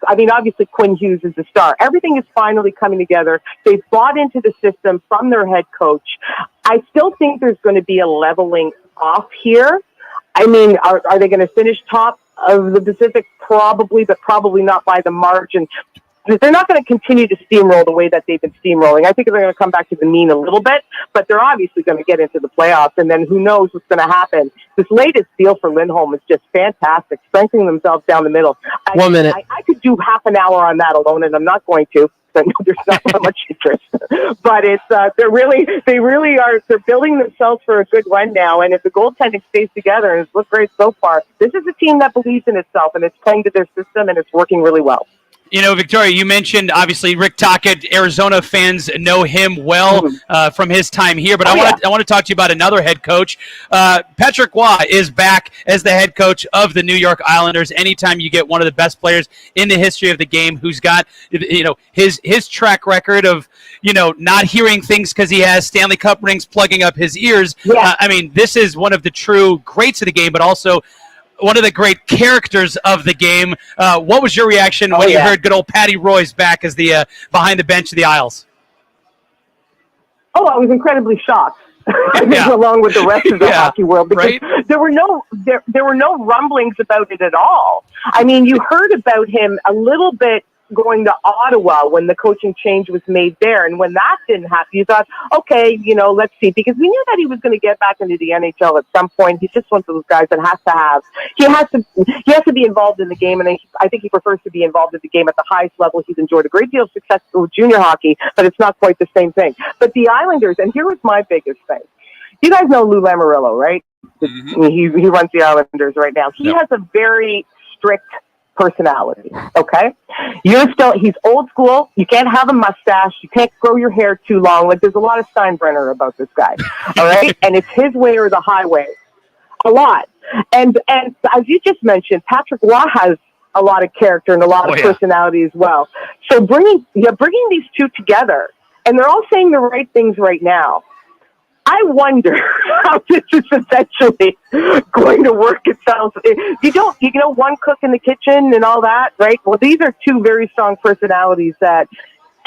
Obviously Quinn Hughes is a star. Everything is finally coming together. They've bought into the system from their head coach. I still think there's going to be a leveling off here. Are they going to finish top of the Pacific? Probably, but probably not by the margin. They're not going to continue to steamroll the way that they've been steamrolling. I think they're going to come back to the mean a little bit, but they're obviously going to get into the playoffs, and then who knows what's going to happen. This latest deal for Lindholm is just fantastic, strengthening themselves down the middle. 1 minute. I could do half an hour on that alone, and I'm not going to. I know there's not that much interest, but it's they're building themselves for a good run now. And if the goaltending stays together, and it's looked great so far, this is a team that believes in itself, and it's playing to their system, and it's working really well. Victoria, you mentioned, obviously, Rick Tocchet. Arizona fans know him well from his time here, but I want to talk to you about another head coach. Patrick Waugh is back as the head coach of the New York Islanders. Anytime you get one of the best players in the history of the game who's got, his track record of, not hearing things because he has Stanley Cup rings plugging up his ears. This is one of the true greats of the game, but also one of the great characters of the game. What was your reaction when you heard good old Patty Roy's back as the behind the bench of the Isles? Oh, I was incredibly shocked. Along with the rest of the hockey world, because there were no rumblings about it at all. I mean, you heard about him a little bit going to Ottawa when the coaching change was made there, and when that didn't happen, you thought, okay, let's see, because we knew that he was going to get back into the NHL at some point. He's just one of those guys that he has to be involved in the game, and I think he prefers to be involved in the game at the highest level. He's enjoyed a great deal of success with junior hockey, but it's not quite the same thing. But the Islanders, and here was my biggest thing. You guys know Lou Lamoriello, right? Mm-hmm. He runs the Islanders right now. He has a very strict personality, okay? He's old school. You can't have a mustache. You can't grow your hair too long. Like, there's a lot of Steinbrenner about this guy, all right? And it's his way or the highway, a lot. And as you just mentioned, Patrick Roy has a lot of character and a lot of personality as well. So bringing these two together, and they're all saying the right things right now. I wonder how this is eventually going to work itself. You know, one cook in the kitchen and all that, right? Well, these are two very strong personalities that,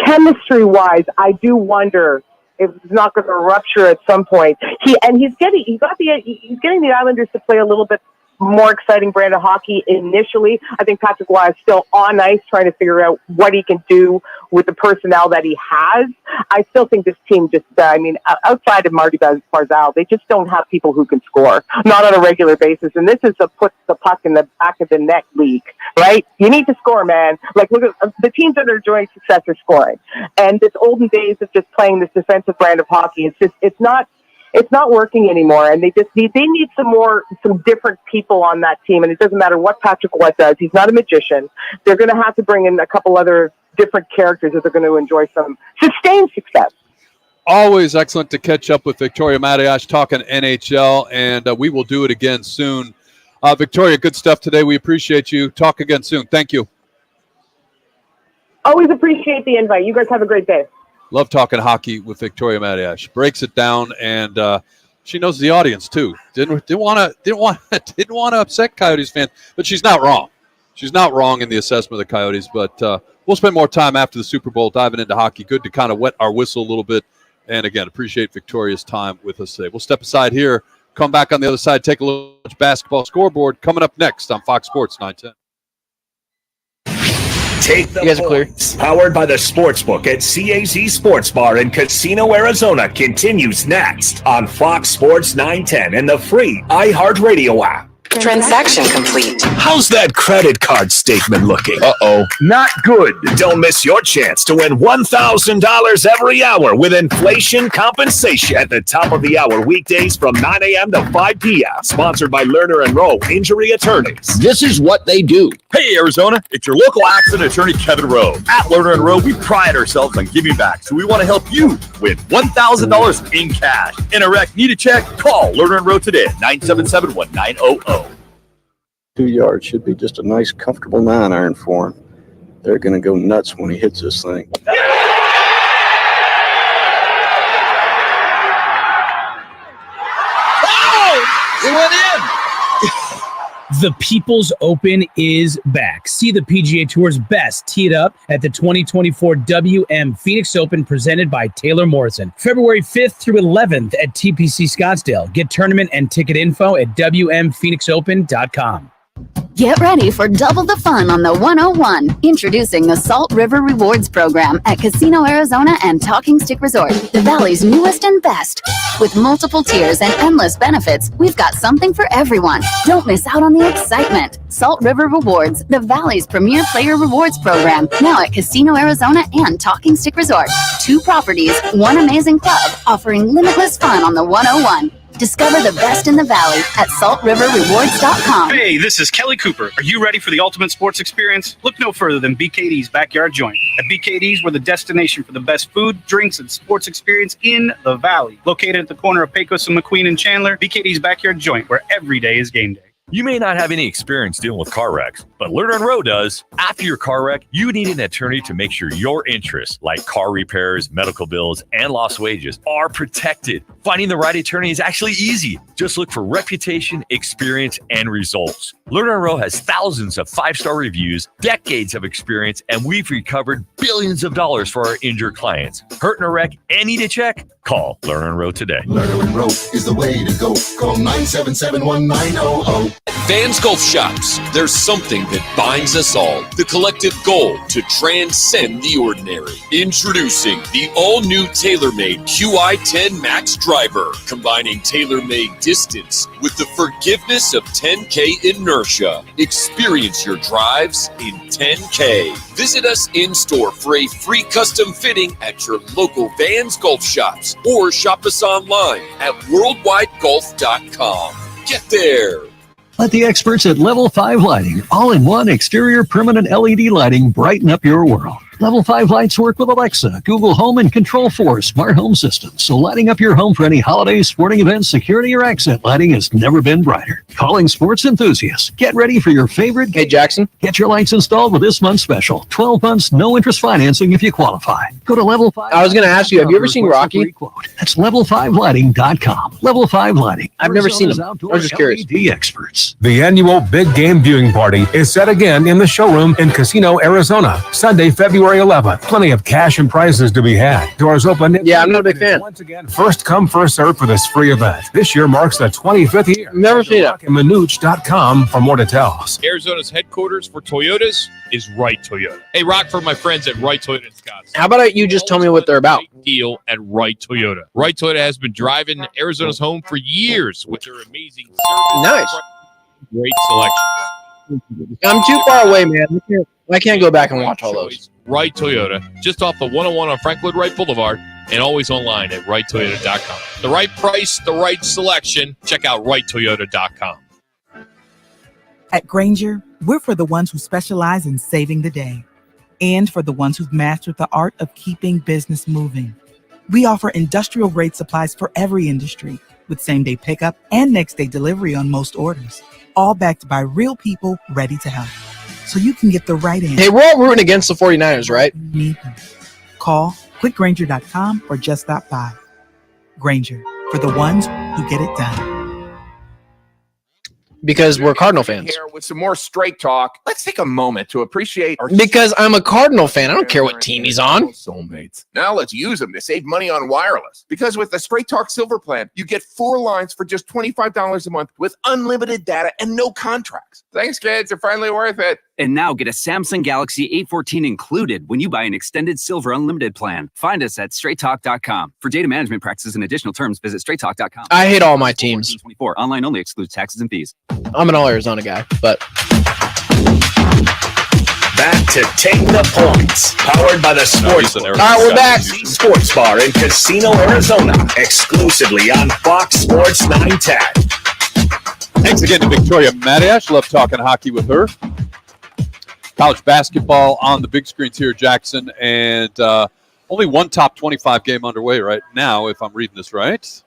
chemistry-wise, I do wonder if it's not going to rupture at some point. He's getting the Islanders to play a little bit more exciting brand of hockey initially. I think Patrick Roy is still on ice trying to figure out what he can do with the personnel that he has. I still think this team outside of Marty Barzal, they just don't have people who can score, not on a regular basis. And this is a put the puck in the back of the net league, right? You need to score, man. Like, look at the teams that are enjoying success are scoring. And this olden days of just playing this defensive brand of hockey, it's not working anymore, and they need some different people on that team. And it doesn't matter what Patrick Roy does; he's not a magician. They're going to have to bring in a couple other different characters if they're going to enjoy some sustained success. Always excellent to catch up with Victoria Matiash talking NHL, and we will do it again soon. Victoria, good stuff today. We appreciate you. Talk again soon. Thank you. Always appreciate the invite. You guys have a great day. Love talking hockey with Victoria Matiash. Breaks it down, and she knows the audience too. Didn't want to upset Coyotes fans, but she's not wrong. She's not wrong in the assessment of the Coyotes. But we'll spend more time after the Super Bowl diving into hockey. Good to kind of wet our whistle a little bit. And again, appreciate Victoria's time with us today. We'll step aside here, come back on the other side, take a look at basketball scoreboard coming up next on Fox Sports 910. Take the points. Powered by the Sportsbook at CAZ Sports Bar in Casino, Arizona continues next on Fox Sports 910 and the free iHeartRadio app. Transaction complete. How's that credit card statement looking? Uh-oh. Not good. Don't miss your chance to win $1,000 every hour with inflation compensation at the top of the hour weekdays from 9 a.m. to 5 p.m. Sponsored by Lerner & Rowe Injury Attorneys. This is what they do. Hey, Arizona, it's your local accident attorney, Kevin Rowe. At Lerner & Rowe, we pride ourselves on giving back, so we want to help you win $1,000 in cash. In a wreck, need a check? Call Lerner & Rowe today at 977-1900. 2 yards should be just a nice, comfortable 9-iron for him. They're going to go nuts when he hits this thing. Oh! It went in! The People's Open is back. See the PGA Tour's best teed up at the 2024 WM Phoenix Open presented by Taylor Morrison. February 5th through 11th at TPC Scottsdale. Get tournament and ticket info at WMPhoenixOpen.com. Get ready for double the fun on the 101. Introducing the Salt River Rewards Program at Casino Arizona and Talking Stick Resort, the Valley's newest and best. With multiple tiers and endless benefits, we've got something for everyone. Don't miss out on the excitement. Salt River Rewards, the Valley's premier player rewards program, now at Casino Arizona and Talking Stick Resort. 2 properties, 1 amazing club, offering limitless fun on the 101. Discover the best in the Valley at saltriverrewards.com. Hey, this is Kelly Cooper. Are you ready for the ultimate sports experience? Look no further than BKD's Backyard Joint. At BKD's, we're the destination for the best food, drinks, and sports experience in the Valley. Located at the corner of Pecos and McQueen and Chandler, BKD's Backyard Joint, where every day is game day. You may not have any experience dealing with car wrecks, but Lerner & Rowe does. After your car wreck, you need an attorney to make sure your interests, like car repairs, medical bills, and lost wages, are protected. Finding the right attorney is actually easy. Just look for reputation, experience, and results. Lerner & Rowe has thousands of 5-star reviews, decades of experience, and we've recovered billions of dollars for our injured clients. Hurt in a wreck and need a check? Call Lerner & Rowe today. Lerner & Rowe is the way to go. Call 977-1900. Vans Golf Shops. There's something that binds us all. The collective goal to transcend the ordinary. Introducing the all-new TaylorMade QI10 Max Driver, combining TaylorMade distance with the forgiveness of 10K inertia. Experience your drives in 10K. Visit us in-store for a free custom fitting at your local Vans Golf Shops or shop us online at worldwidegolf.com. Get there. Let the experts at Level 5 Lighting, all-in-one exterior permanent LED lighting, brighten up your world. Level 5 lights work with Alexa, Google Home, and Control4 smart home systems, so lighting up your home for any holidays, sporting events, security, or accent lighting has never been brighter. Calling sports enthusiasts. Get ready for your favorite. Hey, Jackson. Get your lights installed with this month's special. 12 months, no interest financing if you qualify. Go to Level 5. I was going to ask you, have you ever seen Rocky? That's level5lighting.com. Level 5 Lighting. I've never seen them. I was just curious. LED experts. The annual Big Game Viewing Party is set again in the showroom in Casino, Arizona, Sunday, February 11th. Plenty of cash and prizes to be had. Doors open. Yeah, I'm not a big fan. Once again, first come, first serve for this free event. This year marks the 25th year. Never seen it. Manuch.com for more details. Arizona's headquarters for Toyotas is Wright Toyota. Hey, rock for my friends at Wright Toyota in Scottsdale. How about you just tell me what they're about? Deal at Wright Toyota. Wright Toyota has been driving Arizona's home for years with their amazing service. Nice. Great selection. I'm too far away, man. I can't go back and watch all those. Wright Toyota, just off the 101 on Franklin Wright Boulevard, and always online at wrighttoyota.com. The right price, the right selection. Check out wrighttoyota.com. At Grainger, we're for the ones who specialize in saving the day and for the ones who've mastered the art of keeping business moving. We offer industrial-grade supplies for every industry with same-day pickup and next-day delivery on most orders, all backed by real people ready to help. So you can get the right answer. Hey, we're all rooting against the 49ers, right? Call clickgrainger.com or just stop by. Grainger, for the ones who get it done. Because we're Cardinal fans. Here with some more straight talk. Let's take a moment to appreciate our Because I'm a Cardinal fan. I don't care what team he's on. soulmates. Now let's use them to save money on wireless. Because with the Straight Talk Silver plan, you get 4 lines for just $25 a month with unlimited data and no contracts. Thanks, kids. They're finally worth it. And now get a Samsung Galaxy A14 included when you buy an extended Silver Unlimited plan. Find us at straighttalk.com. For data management practices and additional terms, visit straighttalk.com. I hate all my teams. 24. Online only, excludes taxes and fees. I'm an all Arizona guy, but Back to Take the Points, powered by the Sports Bar. All right, we're back. Sports Bar in Casino, Arizona, exclusively on Fox Sports 910. Thanks again to Victoria Matiash. Love talking hockey with her. College basketball on the big screens here, Jackson, and only one top 25 game underway right now, if I'm reading this right.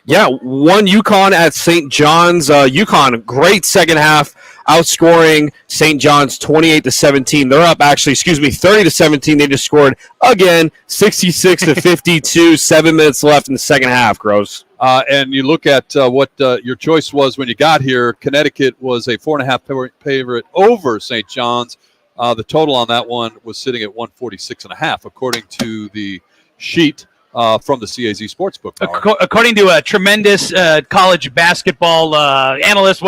Yeah, one UConn at St. John's. UConn, great second half, outscoring St. John's 28-17. They're up, 30-17. They just scored again, 66-52. 7 minutes left in the second half. Gross. And you look at what your choice was when you got here. Connecticut was a 4.5 favorite over St. John's. The total on that one was sitting at 146.5, according to the sheet from the CAZ Sportsbook. According to a tremendous college basketball analyst,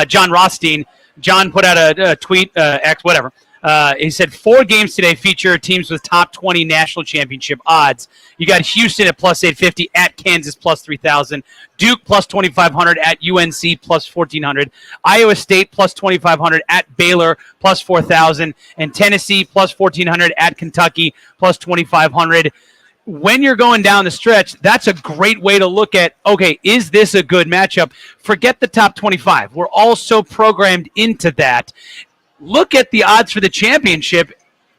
John Rothstein, John put out a tweet, whatever. He said 4 games today feature teams with top 20 national championship odds. You got Houston at plus 850, at Kansas plus 3,000, Duke plus 2,500, at UNC plus 1,400, Iowa State plus 2,500, at Baylor plus 4,000, and Tennessee plus 1,400, at Kentucky plus 2,500. When you're going down the stretch, that's a great way to look at, okay, is this a good matchup? Forget the top 25. We're all so programmed into that. Look at the odds for the championship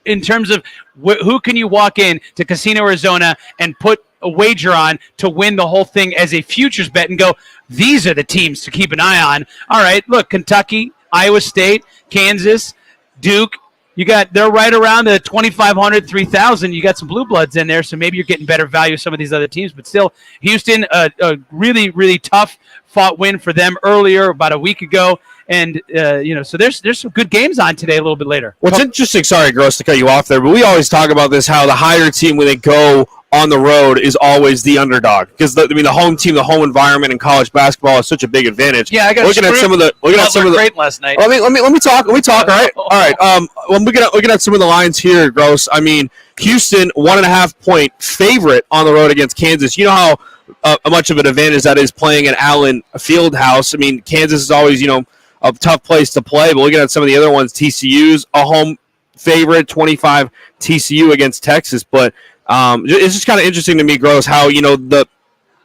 in terms of who can you walk in to Casino, Arizona and put a wager on to win the whole thing as a futures bet and go, these are the teams to keep an eye on. All right, look, Kentucky, Iowa State, Kansas, Duke, they're right around the 2,500, 3,000. You got some blue bloods in there, so maybe you're getting better value of some of these other teams. But still, Houston, a really, really tough fought win for them earlier, about a week ago. And, so there's some good games on today a little bit later. What's interesting, sorry, Gross, to cut you off there, but we always talk about this, how the higher team when they go on the road is always the underdog. Because, the home team, the home environment in college basketball is such a big advantage. Yeah, I got looking at some of the last night. Let me talk. All right. Looking at some of the lines here, Gross. I mean, Houston 1.5 point favorite on the road against Kansas. You know how much of an advantage that is playing at Allen Fieldhouse. I mean, Kansas is always a tough place to play. But looking at some of the other ones, TCU's a home favorite, 25 TCU against Texas. But it's just kind of interesting to me, Gross, how you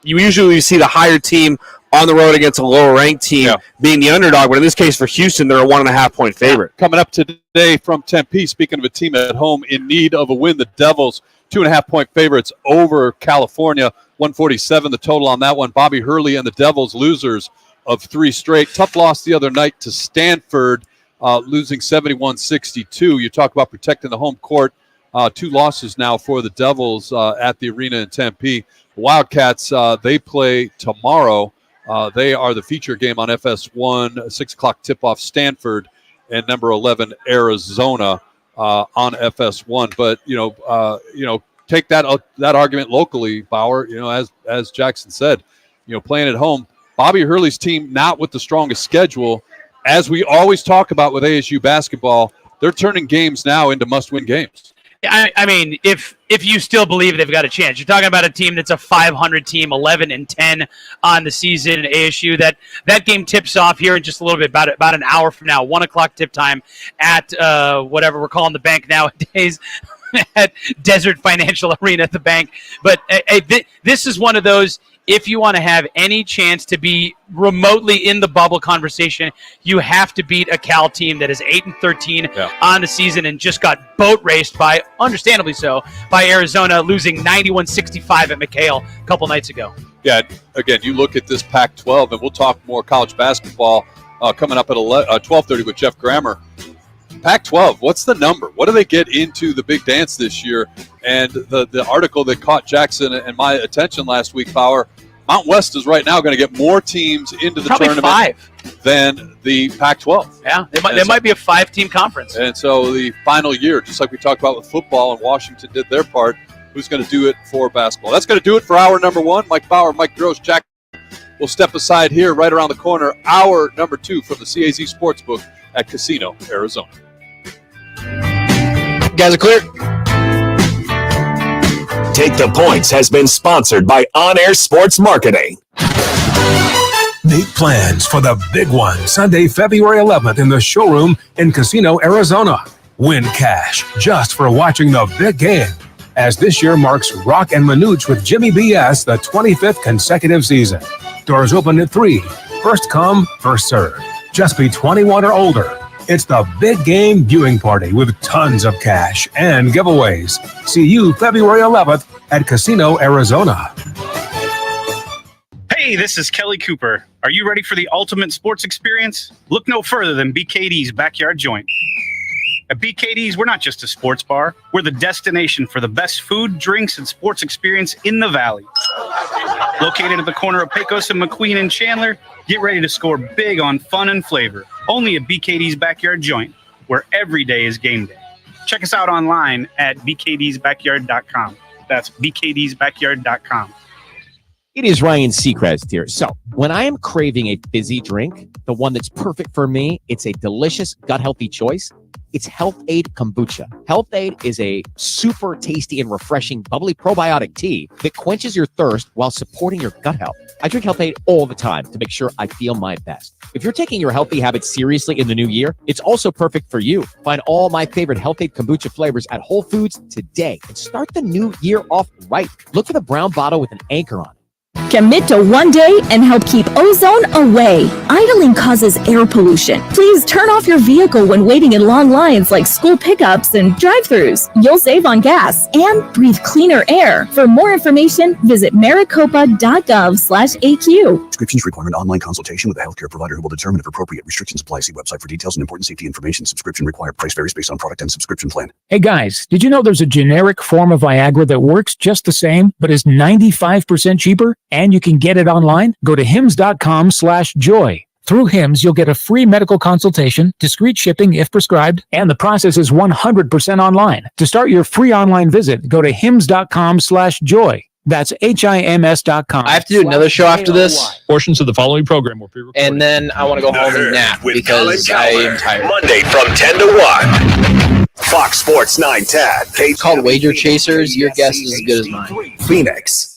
usually see the higher team on the road against a lower ranked team being the underdog, but in this case for Houston, they're a 1.5 point favorite. Coming up today from Tempe, speaking of a team at home in need of a win, the Devils 2.5 point favorites over California, 147 the total on that one. Bobby Hurley and the Devils losers of 3 straight. Tough loss the other night to Stanford, losing 71-62. You talk about protecting the home court. 2 losses now for the Devils at the arena in Tempe. Wildcats, they play tomorrow. They are the feature game on FS1, 6 o'clock tip-off, Stanford and number 11 Arizona on FS1. But take that argument locally, Bauer. As Jackson said, playing at home. Bobby Hurley's team not with the strongest schedule, as we always talk about with ASU basketball. They're turning games now into must-win games. I mean, if you still believe they've got a chance, you're talking about a team that's a 500 team, 11-10 on the season. ASU, that game tips off here in just a little bit, about an hour from now, 1 o'clock tip time at whatever we're calling the bank nowadays, at Desert Financial Arena at the bank. But this is one of those. If you want to have any chance to be remotely in the bubble conversation, you have to beat a Cal team that is 8-13 on the season and just got boat raced by, understandably so, by Arizona, losing 91-65 at McHale a couple nights ago. Yeah, again, you look at this Pac-12, and we'll talk more college basketball coming up at 12:30 with Jeff Grammer. Pac-12, what's the number? What do they get into the big dance this year? And the article that caught Jackson and my attention last week, Bauer, Mount West is right now going to get more teams into the Probably tournament 5 than the Pac-12. Yeah, they might be a 5-team conference. And so the final year, just like we talked about with football, and Washington did their part, who's going to do it for basketball? That's going to do it for hour number 1. Mike Bauer, Mike Gross, Jack will step aside here right around the corner. Hour number 2 from the CAZ Sportsbook at Casino, Arizona. You guys are clear. Take the Points has been sponsored by On Air Sports Marketing. Make plans for the big one Sunday, February 11th in the showroom in Casino, Arizona. Win cash just for watching the big game, as this year marks Rock and Manooch with Jimmy BS, the 25th consecutive season. Doors open at 3. First come, first served. Just be 21 or older. It's the big game viewing party with tons of cash and giveaways. See you February 11th at Casino, Arizona. Hey, this is Kelly Cooper. Are you ready for the ultimate sports experience? Look no further than BKD's Backyard Joint. At BKD's, we're not just a sports bar. We're the destination for the best food, drinks, and sports experience in the Valley. Located at the corner of Pecos and McQueen and Chandler, get ready to score big on fun and flavor. Only at BKD's Backyard Joint, where every day is game day. Check us out online at bkdsbackyard.com. That's bkdsbackyard.com. It is Ryan Seacrest here. So when I am craving a fizzy drink, the one that's perfect for me, it's a delicious, gut-healthy choice. It's Health-Ade Kombucha. Health-Ade is a super tasty and refreshing bubbly probiotic tea that quenches your thirst while supporting your gut health. I drink Health-Ade all the time to make sure I feel my best. If you're taking your healthy habits seriously in the new year, it's also perfect for you. Find all my favorite Health-Ade Kombucha flavors at Whole Foods today and start the new year off right. Look for the brown bottle with an anchor on it. Commit to one day and help keep ozone away. Idling causes air pollution. Please turn off your vehicle when waiting in long lines like school pickups and drive-thrus. You'll save on gas and breathe cleaner air. For more information, visit maricopa.gov/AQ. Subscriptions requirement online consultation with a healthcare provider who will determine if appropriate restrictions apply. See website for details and important safety information. Subscription required. Price varies based on product and subscription plan. Hey guys, did you know there's a generic form of Viagra that works just the same, but is 95% cheaper? And you can get it online? Go to hims.com/joy. Through Hims, you'll get a free medical consultation, discreet shipping if prescribed, and the process is 100% online. To start your free online visit, go to hims.com/joy. That's HIMS.com. I have to do another show after this. Portions of the following program will be recorded. And then I want to go home and nap because I am tired. Monday from 10 to 1. Fox Sports 910. It's called Wager Chasers. Your guess is as good as mine. Phoenix.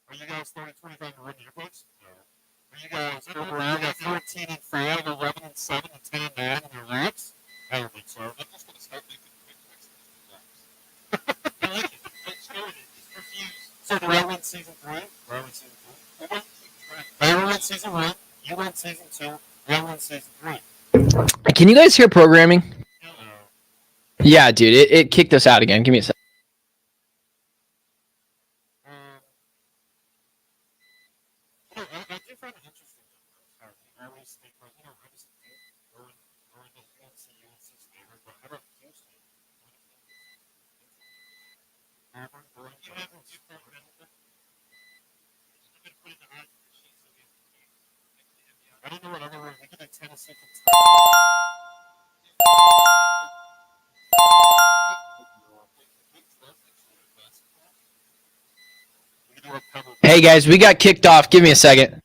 Are you guys 30-25 to win your books? No. Are you guys over? You got 14 and 4, 11 and 7, and 10 and 9 in your leagues? I don't think so. I'm just going to start making quick picks in these games. I like it. It's good. Just refuse. So do I win season 3? I win season 2. I win season 1. You win season 2. I win season 3. Can you guys hear programming? Yeah, dude, it kicked us out again. Give me a sec. I don't know what other way we get a Tennessee. Hey guys, we got kicked off. Give me a second.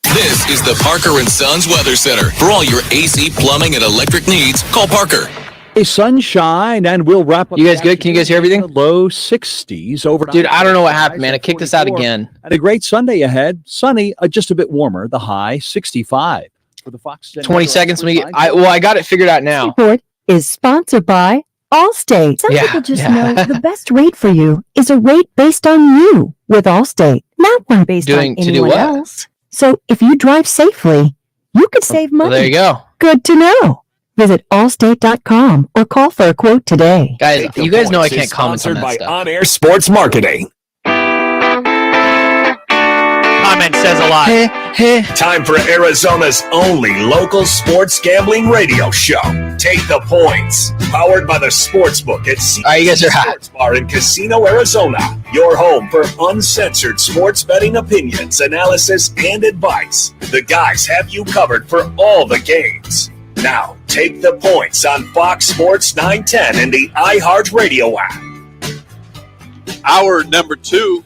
This is the Parker & Sons Weather Center. For all your AC, plumbing, and electric needs, call Parker. A sunshine, and we'll wrap up. You guys good? Can you guys hear everything? Low 60s over. Dude, I don't know what happened, man. It kicked us out again. And a great Sunday ahead. Sunny, just a bit warmer. The high 65 for the Fox. 20 seconds. I got it figured out now. Report is sponsored by Allstate. Some people just know the best rate for you is a rate based on you with Allstate, not one based on anyone else. So if you drive safely, you could save money. Well, there you go. Good to know. Visit allstate.com or call for a quote today. Guys, you guys know I can't comment on that Sponsored stuff. by On Air Sports Marketing. Comment says a lot. Time for Arizona's only local sports gambling radio show. Take the Points. Powered by the Sportsbook at CEC Sports Bar in Casino, Arizona. Your home for uncensored sports betting opinions, analysis, and advice. The guys have you covered for all the games. Now, take the Points on Fox Sports 910 and the iHeartRadio app. Hour number 2.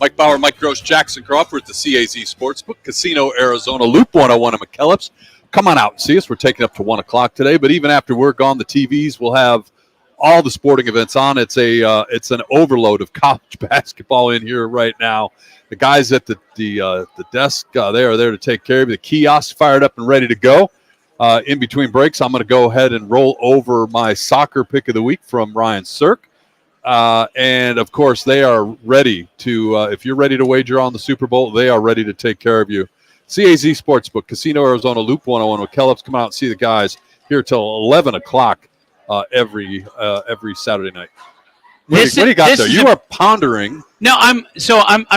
Mike Bauer, Mike Gross, Jackson Crawford at the CAZ Sportsbook, Casino, Arizona, Loop 101 in McKellips. Come on out and see us. We're taking up to 1 o'clock today, but even after we're gone, the TVs will have all the sporting events on. It's an overload of college basketball in here right now. The guys at the desk, they are there to take care of you. The kiosk fired up and ready to go. In between breaks, I'm going to go ahead and roll over my soccer pick of the week from Ryan Sirk. And, of course, they are ready to if you're ready to wager on the Super Bowl, they are ready to take care of you. CAZ Sportsbook, Casino, Arizona, Loop 101 with Kellops. Come out and see the guys here till 11 o'clock every Saturday night. What do you got there? You are pondering. No, I'm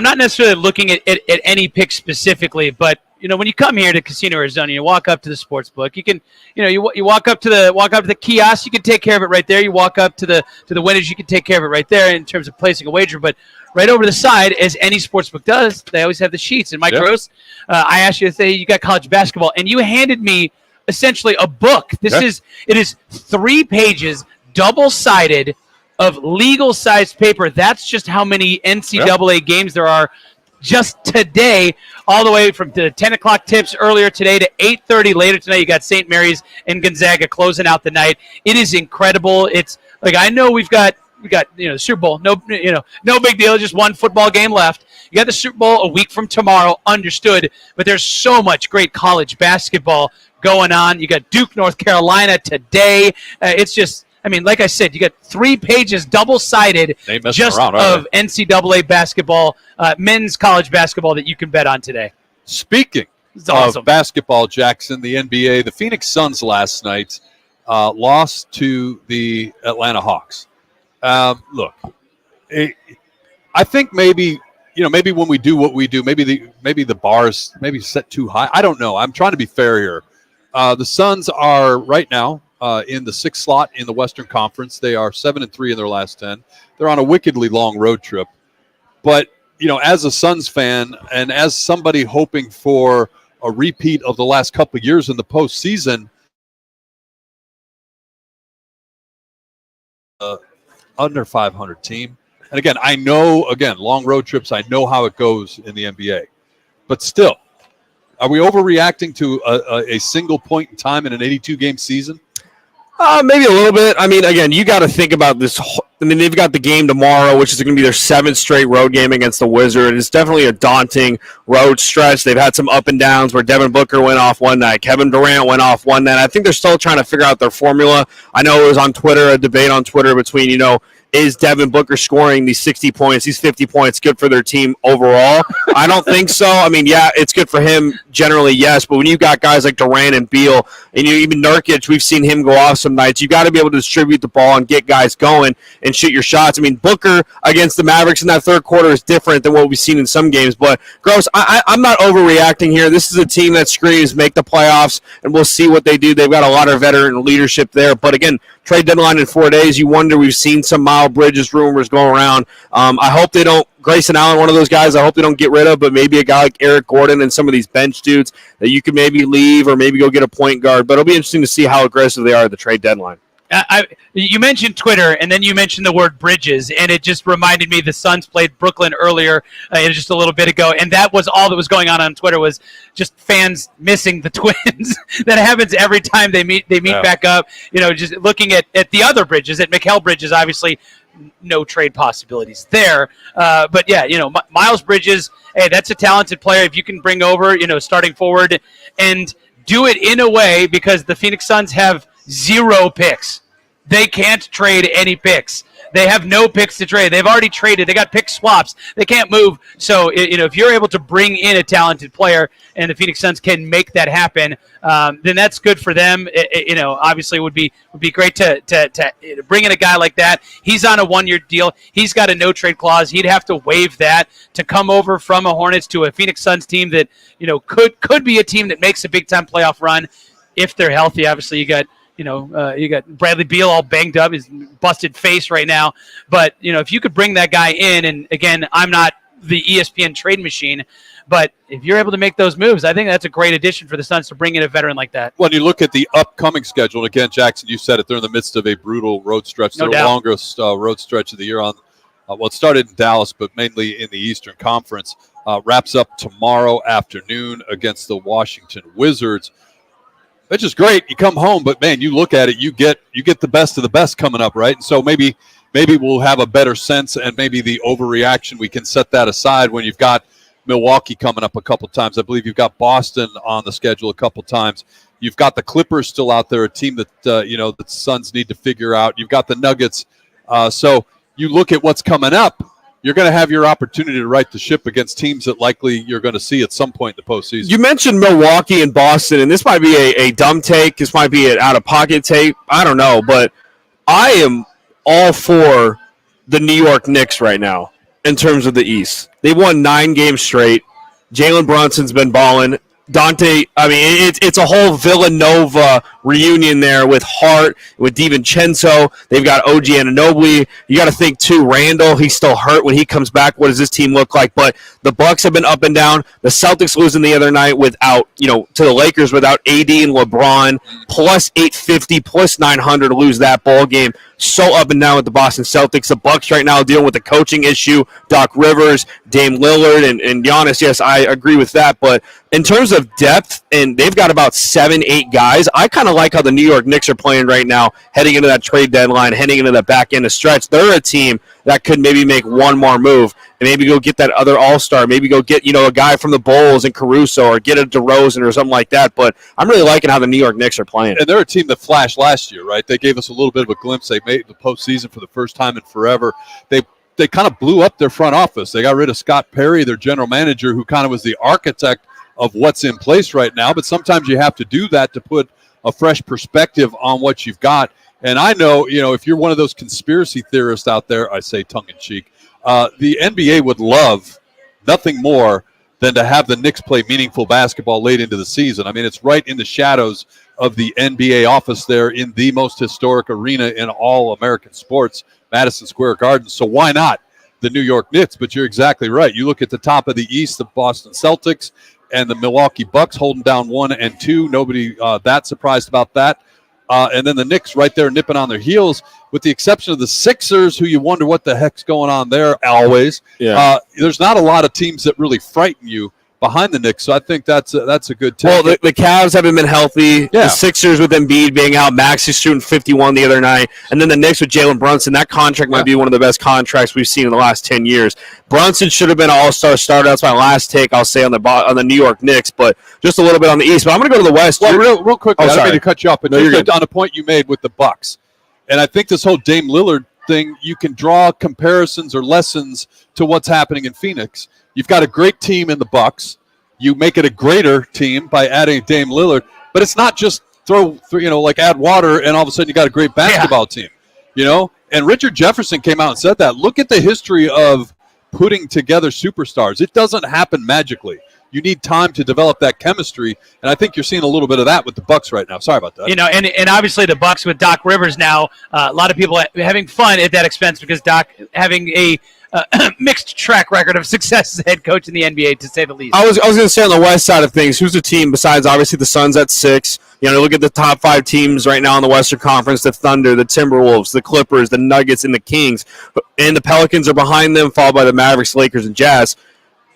not necessarily looking at any pick specifically, but when you come here to Casino Arizona, you walk up to the sports book. You can, you walk up to the kiosk. You can take care of it right there. You walk up to the winners. You can take care of it right there in terms of placing a wager. But right over the side, as any sportsbook does, they always have the sheets. And Mike Gross, I asked you to say you got college basketball, and you handed me essentially a book. It is 3 pages, double-sided, of legal-sized paper. That's just how many NCAA games there are just today, all the way from the 10 o'clock tips earlier today to 8:30 later tonight. You got St. Mary's and Gonzaga closing out the night. It is incredible. It's like, I know we got the Super Bowl. No big deal. Just one football game left. You got the Super Bowl a week from tomorrow. Understood. But there's so much great college basketball going on. You got Duke, North Carolina today. It's just, I mean, like I said, you got 3 pages double-sided just of NCAA basketball, men's college basketball that you can bet on today. Speaking of basketball, Jackson, the NBA, the Phoenix Suns last night lost to the Atlanta Hawks. Look, I think maybe when we do what we do, maybe the bars maybe set too high. I don't know. I'm trying to be fair here. The Suns are right now in the 6th slot in the Western Conference. They are 7-3 in their last 10. They're on a wickedly long road trip. But, as a Suns fan and as somebody hoping for a repeat of the last couple of years in the postseason, under 500 team. And again, I know, long road trips, I know how it goes in the NBA. But still, are we overreacting to a single point in time in an 82-game season? Maybe a little bit. I mean, again, you got to think about this. I mean, they've got the game tomorrow, which is going to be their 7th straight road game against the Wizards. It's definitely a daunting road stretch. They've had some up and downs where Devin Booker went off one night, Kevin Durant went off one night. I think they're still trying to figure out their formula. I know it was on Twitter, a debate on Twitter between, is Devin Booker scoring these 60 points, these 50 points good for their team overall? I don't think so. I mean, yeah, it's good for him generally, yes, but when you've got guys like Durant and Beal, and even Nurkic, we've seen him go off some nights, you got to be able to distribute the ball and get guys going and shoot your shots. I mean, Booker against the Mavericks in that third quarter is different than what we've seen in some games, but Gross, I'm not overreacting here. This is a team that screams make the playoffs, and we'll see what they do. They've got a lot of veteran leadership there, but again, trade deadline in 4 days. You wonder, we've seen some Miles Bridges rumors going around. I hope they don't, Grayson Allen, one of those guys I hope they don't get rid of, but maybe a guy like Eric Gordon and some of these bench dudes that you could maybe leave or maybe go get a point guard. But it'll be interesting to see how aggressive they are at the trade deadline. You mentioned Twitter, and then you mentioned the word Bridges, and it just reminded me the Suns played Brooklyn earlier just a little bit ago, and that was all that was going on Twitter, was just fans missing the Twins. That happens every time they meet back up. Just looking at the other Bridges, at Mikal Bridges, obviously no trade possibilities there. But yeah, Miles Bridges, hey, that's a talented player. If you can bring over, starting forward and do it in a way, because the Phoenix Suns have 0 picks. They can't trade any picks. They have no picks to trade. They've already traded. They got pick swaps. They can't move. So, if you're able to bring in a talented player and the Phoenix Suns can make that happen, then that's good for them. Obviously it would be great to bring in a guy like that. He's on a 1-year deal. He's got a no-trade clause. He'd have to waive that to come over from a Hornets to a Phoenix Suns team that, could be a team that makes a big-time playoff run if they're healthy. Obviously, you got Bradley Beal all banged up, his busted face right now. But, if you could bring that guy in, and again, I'm not the ESPN trade machine, but if you're able to make those moves, I think that's a great addition for the Suns to bring in a veteran like that. When you look at the upcoming schedule, and again, Jackson, you said it, they're in the midst of a brutal road stretch. No their doubt. longest road stretch of the year on. It started in Dallas, but mainly in the Eastern Conference. Wraps up tomorrow afternoon against the Washington Wizards. Which is great. You come home, but man, you look at it, you get the best of the best coming up, right? And so maybe we'll have a better sense, and maybe the overreaction, we can set that aside when you've got Milwaukee coming up a couple times. I believe you've got Boston on the schedule a couple times. You've got the Clippers still out there, a team that the Suns need to figure out. You've got the Nuggets. So you look at what's coming up, you're going to have your opportunity to right the ship against teams that likely you're going to see at some point in the postseason. You mentioned Milwaukee and Boston, and this might be a dumb take. This might be an out-of-pocket take. I don't know, but I am all for the New York Knicks right now in terms of the East. They've won 9 games straight. Jalen Brunson's been balling. Dante, I mean, it's a whole Villanova reunion there with Hart, with DiVincenzo. They've got OG Anunoby. You got to think, too, Randall, he's still hurt. When he comes back, what does this team look like? But the Bucks have been up and down. The Celtics losing the other night without, to the Lakers without AD and LeBron, plus 850, plus 900 to lose that ball game. So up and down with the Boston Celtics. The Bucks right now dealing with the coaching issue. Doc Rivers, Dame Lillard, and Giannis. Yes, I agree with that. But in terms of depth, and they've got about 7-8 guys, I kind of like how the New York Knicks are playing right now, heading into that trade deadline, heading into the back end of stretch. They're a team that could maybe make one more move and maybe go get that other all-star, maybe go get, a guy from the Bulls and Caruso, or get a DeRozan or something like that. But I'm really liking how the New York Knicks are playing. And they're a team that flashed last year, right? They gave us a little bit of a glimpse. They made the postseason for the first time in forever. They kind of blew up their front office. They got rid of Scott Perry, their general manager, who kind of was the architect of what's in place right now. But sometimes you have to do that to put a fresh perspective on what you've got. And I know, if you're one of those conspiracy theorists out there, I say tongue-in-cheek, the NBA would love nothing more than to have the Knicks play meaningful basketball late into the season. I mean, it's right in the shadows of the NBA office there in the most historic arena in all American sports, Madison Square Garden. So why not the New York Knicks? But you're exactly right. You look at the top of the East, the Boston Celtics and the Milwaukee Bucks holding down 1 and 2. Nobody that surprised about that. And then the Knicks right there nipping on their heels, with the exception of the Sixers, who you wonder what the heck's going on there always. Yeah. There's not a lot of teams that really frighten you behind the Knicks, so I think that's a good take. Well, the Cavs haven't been healthy. Yeah. The Sixers with Embiid being out, Max is shooting 51 the other night, and then the Knicks with Jalen Brunson. That contract might be one of the best contracts we've seen in the last 10 years. Brunson should have been an all-star starter. That's my last take, I'll say, on the New York Knicks, but just a little bit on the East. But I'm going to go to the West. Well, real quickly, I don't mean to cut you off, but just on a point you made with the Bucks, and I think this whole Dame Lillard thing, you can draw comparisons or lessons to what's happening in Phoenix. You've got a great team in the Bucks. You make it a greater team by adding Dame Lillard, but it's not just like add water and all of a sudden you got a great basketball team, And Richard Jefferson came out and said that. Look at the history of putting together superstars. It doesn't happen magically. You need time to develop that chemistry, and I think you're seeing a little bit of that with the Bucks right now. Sorry about that. And obviously the Bucks with Doc Rivers now, a lot of people having fun at that expense because Doc having a mixed track record of success as head coach in the NBA, to say the least. I was going to say on the West side of things, who's the team besides obviously the Suns at 6? Look at the top 5 teams right now in the Western Conference: the Thunder, the Timberwolves, the Clippers, the Nuggets, and the Kings. And the Pelicans are behind them, followed by the Mavericks, Lakers, and Jazz.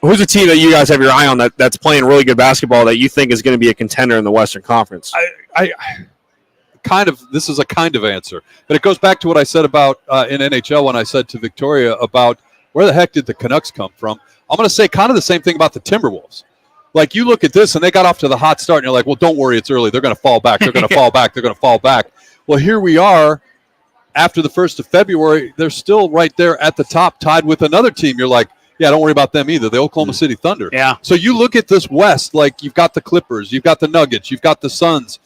Who's a team that you guys have your eye on that's playing really good basketball that you think is going to be a contender in the Western Conference? This is a kind of answer, but it goes back to what I said about in NHL when I said to Victoria about where the heck did the Canucks come from. I'm going to say kind of the same thing about the Timberwolves. Like, you look at this, and they got off to the hot start, and you're like, well, don't worry, it's early. They're going to fall back. They're going to fall back. They're going to fall back. Well, here we are. After the 1st of February, they're still right there at the top, tied with another team. You're like, yeah, don't worry about them either, the Oklahoma City Thunder. Yeah. So you look at this West, like you've got the Clippers, you've got the Nuggets, you've got the Suns,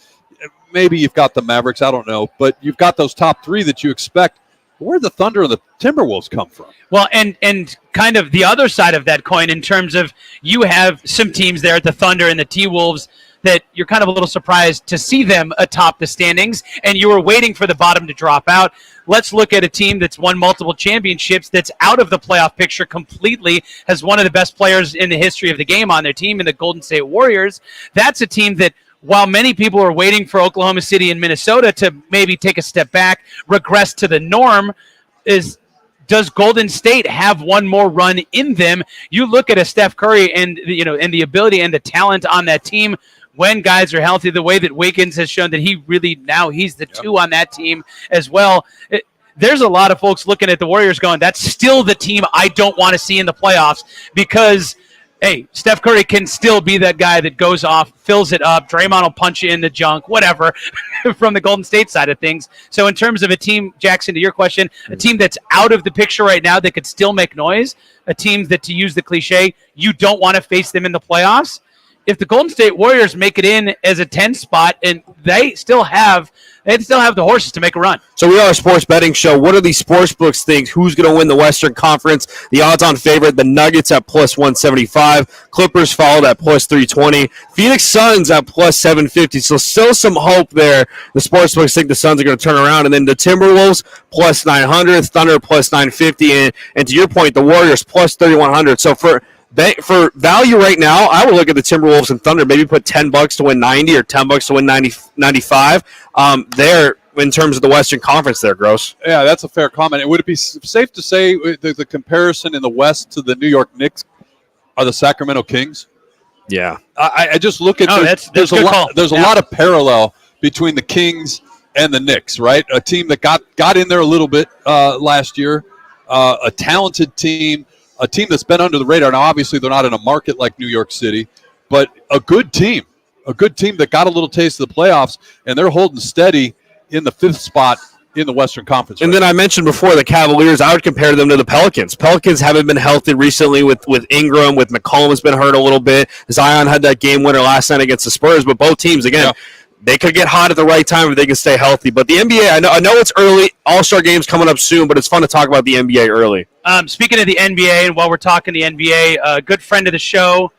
maybe you've got the Mavericks, I don't know, but you've got those top 3 that you expect. Where did the Thunder and the Timberwolves come from? Well, and kind of the other side of that coin in terms of you have some teams there at the Thunder and the T-Wolves that you're kind of a little surprised to see them atop the standings, and you were waiting for the bottom to drop out. Let's look at a team that's won multiple championships, that's out of the playoff picture completely, has one of the best players in the history of the game on their team in the Golden State Warriors. That's a team that, while many people are waiting for Oklahoma City and Minnesota to maybe take a step back, regress to the norm, does Golden State have one more run in them? You look at a Steph Curry and the ability and the talent on that team when guys are healthy, the way that Wiggins has shown that he's the 2 on that team as well. There's a lot of folks looking at the Warriors going, that's still the team I don't want to see in the playoffs, because hey, Steph Curry can still be that guy that goes off, fills it up. Draymond will punch you in the junk, whatever, from the Golden State side of things. So in terms of a team, Jackson, to your question, a team that's out of the picture right now that could still make noise, a team that, to use the cliche, you don't want to face them in the playoffs. If the Golden State Warriors make it in as a 10 spot and they still have they still have the horses to make a run. So we are a sports betting show. What are these sports books things? Who's going to win the Western Conference? The odds-on favorite, the Nuggets at plus 175. Clippers followed at plus 320. Phoenix Suns at plus 750. So still some hope there. The sports books think the Suns are going to turn around. And then the Timberwolves plus 900. Thunder plus 950. And to your point, the Warriors plus 3,100. So for value right now, I would look at the Timberwolves and Thunder, maybe put $10 to win 90 or $10 to win 95. There, in terms of the Western Conference there, Gross. Yeah, that's a fair comment. And would it be safe to say the comparison in the West to the New York Knicks are the Sacramento Kings? Yeah. I just look at there's a lot of parallel between the Kings and the Knicks, right? A team that got in there a little bit last year, a talented team, a team that's been under the radar. Now, obviously, they're not in a market like New York City, but a good team that got a little taste of the playoffs, and they're holding steady in the 5th spot in the Western Conference. And then I mentioned before the Cavaliers, I would compare them to the Pelicans. Pelicans haven't been healthy recently with Ingram, with McCollum has been hurt a little bit. Zion had that game winner last night against the Spurs, but both teams, again, they could get hot at the right time if they can stay healthy. But the NBA, I know it's early. All-Star game's coming up soon, but it's fun to talk about the NBA early. Speaking of the NBA, and while we're talking the NBA, a good friend of the show,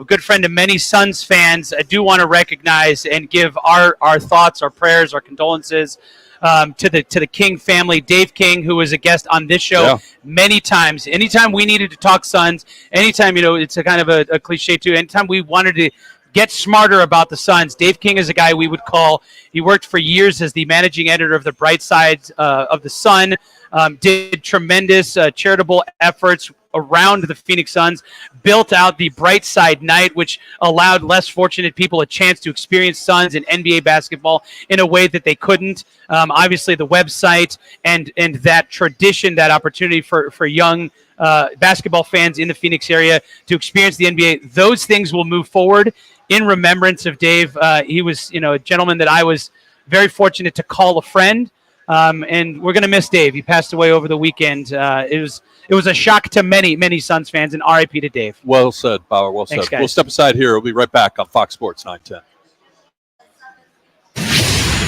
good friend of many Suns fans, I do want to recognize and give our thoughts, our prayers, our condolences to the King family. Dave King, who was a guest on this show many times. Anytime we needed to talk Suns, anytime, it's a kind of a cliche too, anytime we wanted to get smarter about the Suns, Dave King is a guy we would call. He worked for years as the managing editor of the Bright Side of the Sun, did tremendous charitable efforts around the Phoenix Suns, built out the Bright Side Night, which allowed less fortunate people a chance to experience Suns and NBA basketball in a way that they couldn't. Obviously, the website and that tradition, that opportunity for young basketball fans in the Phoenix area to experience the NBA, those things will move forward in remembrance of Dave. He was, a gentleman that I was very fortunate to call a friend, and we're going to miss Dave. He passed away over the weekend. It was a shock to many Suns fans, and RIP to Dave. Well said, Bauer. Well said. Thanks, guys. We'll step aside here. We'll be right back on Fox Sports 910.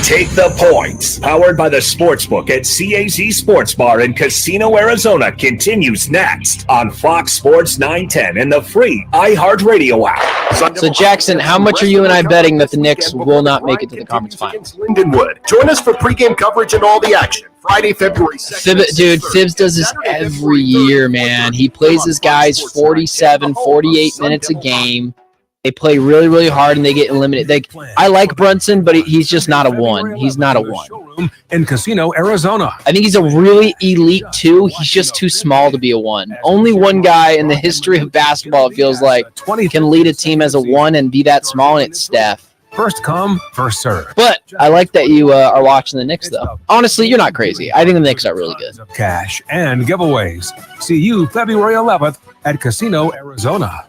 Take the points. Powered by the Sportsbook at CAZ Sports Bar in Casino, Arizona continues next on Fox Sports 910 and the free iHeartRadio app. So, Jackson, how much are you and I betting that the Knicks will not make it to the conference finals? Lindenwood. Join us for pregame coverage and all the action. Friday, February 2nd. Fibs does this every year, man. He plays his guys 47, 48 minutes a game. They play really, really hard, and they get eliminated. I like Brunson, but he's just not a 1. He's not a 1. In Casino, Arizona. I think he's a really elite 2. He's just too small to be a 1. Only one guy in the history of basketball, it feels like, can lead a team as a 1 and be that small, and it's Steph. First come, first serve. But I like that you are watching the Knicks, though. Honestly, you're not crazy. I think the Knicks are really good. Cash and giveaways. See you February 11th at Casino, Arizona.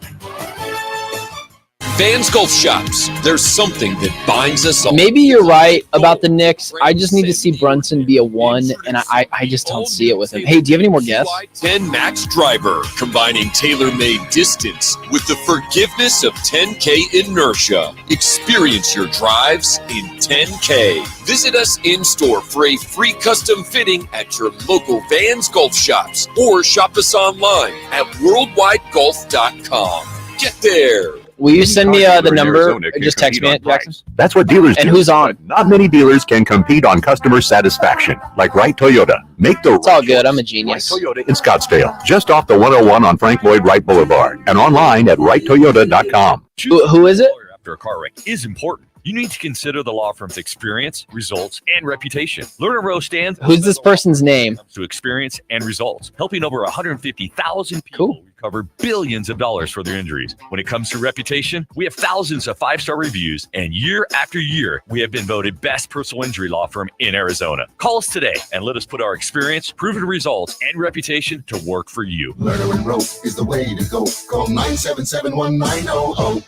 Vans Golf Shops. There's something that binds us all. Maybe you're right about the Knicks. I just need to see Brunson be a 1, and I just don't see it with him. Hey, do you have any more guests? 10 Max Driver, combining tailor-made distance with the forgiveness of 10K inertia. Experience your drives in 10K. Visit us in-store for a free custom fitting at your local Vans Golf Shops or shop us online at worldwidegolf.com. Get there. Will you send me the number? Just text me it, Jackson. That's what dealers do. And who's on? Not many dealers can compete on customer satisfaction, like Wright Toyota. Make the It's all good. I'm a genius. Wright Toyota in Scottsdale, just off the 101 on Frank Lloyd Wright Boulevard, and online at wrighttoyota.com. Who is it? After a car wreck is important. You need to consider the law firm's experience, results, and reputation. Lerner Rowe stands. Who's this person's name? To experience and results, helping over 150,000 people recover billions of dollars for their injuries. When it comes to reputation, we have thousands of 5-star reviews, and year after year, we have been voted best personal injury law firm in Arizona. Call us today and let us put our experience, proven results, and reputation to work for you. Lerner and Rowe is the way to go. Call 977-1900.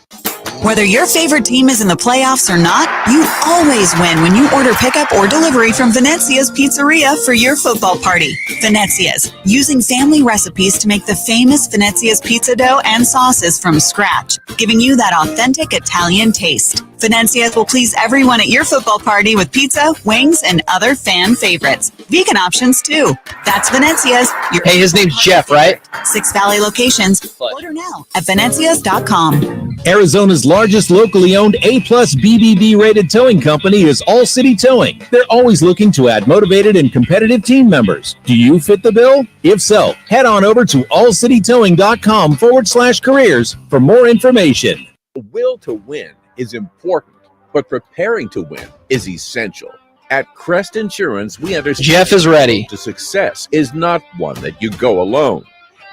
Whether your favorite team is in the playoffs or not, you always win when you order pickup or delivery from Venezia's Pizzeria for your football party. Venezia's, using family recipes to make the famous Venezia's pizza dough and sauces from scratch, giving you that authentic Italian taste. Venezia's will please everyone at your football party with pizza, wings, and other fan favorites. Vegan options, too. That's Venezia's. Hey, his name's Jeff, right? 6 Valley locations. Order now at venezias.com. Arizona's largest locally owned A-plus BBB rated towing company is All City Towing. They're always looking to add motivated and competitive team members. Do you fit the bill? If so, head on over to allcitytowing.com/careers for more information. The will to win is important, but preparing to win is essential. At Crest Insurance, we understand Jeff is ready. The success is not one that you go alone.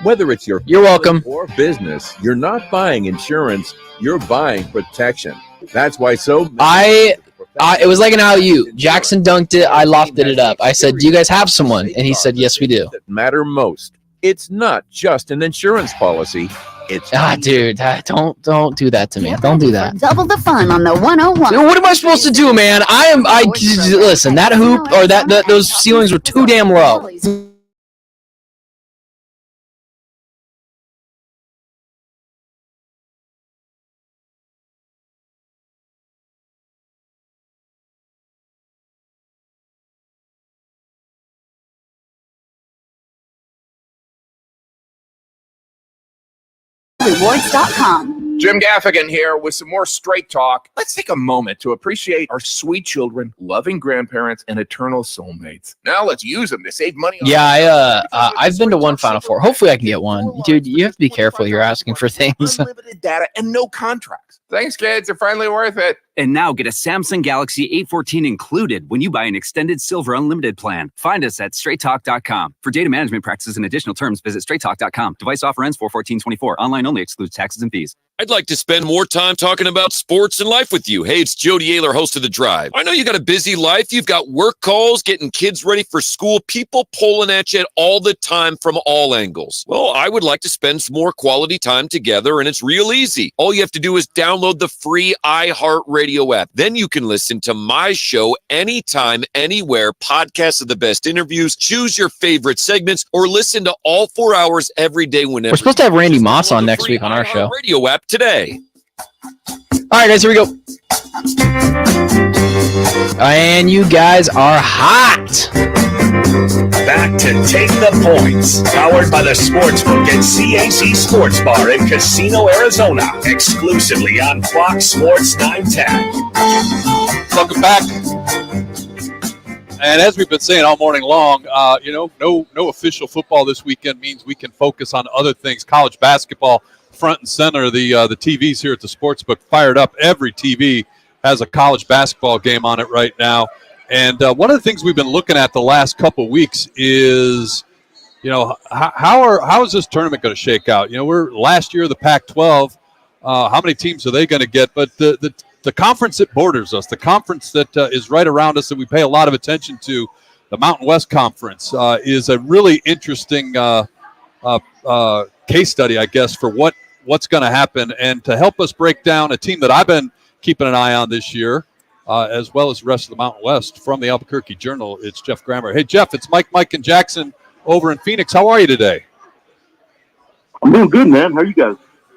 Whether it's you're welcome or business, you're not buying insurance, you're buying protection. That's why so many it was like an alley-oop. Jackson dunked it. I lofted it up. I said, "Do you guys have someone?" And he said, "Yes, we do." that matter most. It's not just an insurance policy. It's dude, don't do that to me. Don't do that. Double the fun on the 101. Dude, what am I supposed to do, man? Listen. That hoop or those ceilings were too damn low. Rewards.com. Jim Gaffigan here with some more straight talk. Let's take a moment to appreciate our sweet children, loving grandparents, and eternal soulmates. Now let's use them to save money. Yeah, I've been to one Final Four. Hopefully I can get one. Dude, you have to be careful. You're asking for things. Unlimited data and no contracts. Thanks, kids. They're finally worth it. And now get a Samsung Galaxy A14 included when you buy an extended Silver Unlimited plan. Find us at straighttalk.com. For data management practices and additional terms, visit straighttalk.com. Device offer ends 4/14/24. Online only, excludes taxes and fees. I'd like to spend more time talking about sports and life with you. Hey, it's Jody Ayler, host of The Drive. I know you got a busy life. You've got work calls, getting kids ready for school, people pulling at you all the time from all angles. Well, I would like to spend some more quality time together, and it's real easy. All you have to do is download the free iHeartRadio app. Then you can listen to my show anytime, anywhere, podcasts of the best interviews, choose your favorite segments, or listen to all 4 hours every day whenever. We're supposed to have Randy Moss on next week on our show. Radio app today. All right, guys, here we go. And you guys are hot. Back to Take the Points, powered by the Sportsbook at CAC Sports Bar in Casino, Arizona, exclusively on Fox Sports 910. Welcome back. And as we've been saying all morning long, no official football this weekend means we can focus on other things. College basketball front and center. The TVs here at the Sportsbook fired up. Every TV has a college basketball game on it right now. And one of the things we've been looking at the last couple of weeks is, how is this tournament going to shake out? We're last year the Pac-12. How many teams are they going to get? But the conference that borders us, the conference that is right around us that we pay a lot of attention to, the Mountain West Conference, is a really interesting case study, I guess, for what's going to happen. And to help us break down a team that I've been keeping an eye on this year, as well as the rest of the Mountain West, from the Albuquerque Journal, it's Jeff Grammer. Hey, Jeff, it's Mike, and Jackson over in Phoenix. How are you today? I'm doing good, man. How are you guys?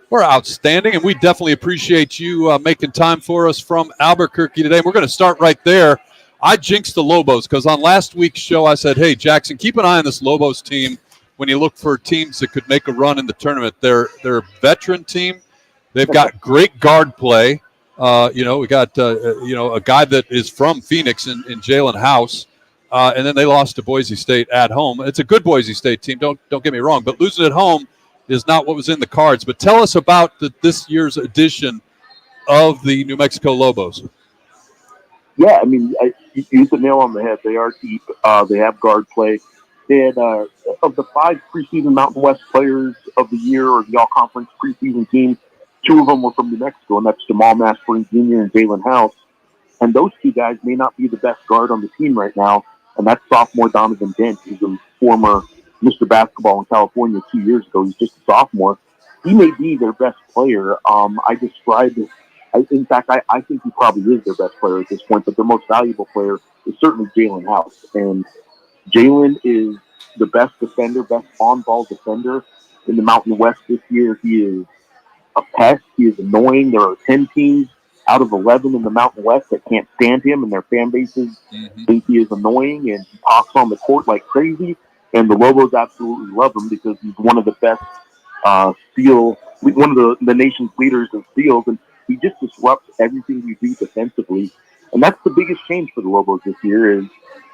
We're outstanding, and we definitely appreciate you making time for us from Albuquerque today. We're going to start right there. I jinxed the Lobos because on last week's show I said, hey, Jackson, keep an eye on this Lobos team when you look for teams that could make a run in the tournament. They're a veteran team. They've got great guard play. We got a guy that is from Phoenix in Jalen House, and then they lost to Boise State at home. It's a good Boise State team. Don't get me wrong, but losing at home is not what was in the cards. But tell us about this year's edition of the New Mexico Lobos. Yeah, I mean, you hit the nail on the head. They are deep. They have guard play. They had, of the 5 preseason Mountain West players of the year, or the all-conference preseason team, 2 of them were from New Mexico, and that's Jamal Mashburn Jr. and Jalen House. And those 2 guys may not be the best guard on the team right now, and that's sophomore Donovan Dent, who's a former Mr. Basketball in California 2 years ago. He's just a sophomore. He may be their best player. I described In fact, I think he probably is their best player at this point, but their most valuable player is certainly Jalen House. And Jalen is the best defender, best on-ball defender in the Mountain West this year. He is a pest. He is annoying. There are 10 teams out of 11 in the Mountain West that can't stand him, and their fan bases think he is annoying, and he talks on the court like crazy. And the Lobos absolutely love him because he's one of the best one of the nation's leaders in steals, and he just disrupts everything we do defensively. And that's the biggest change for the Lobos this year is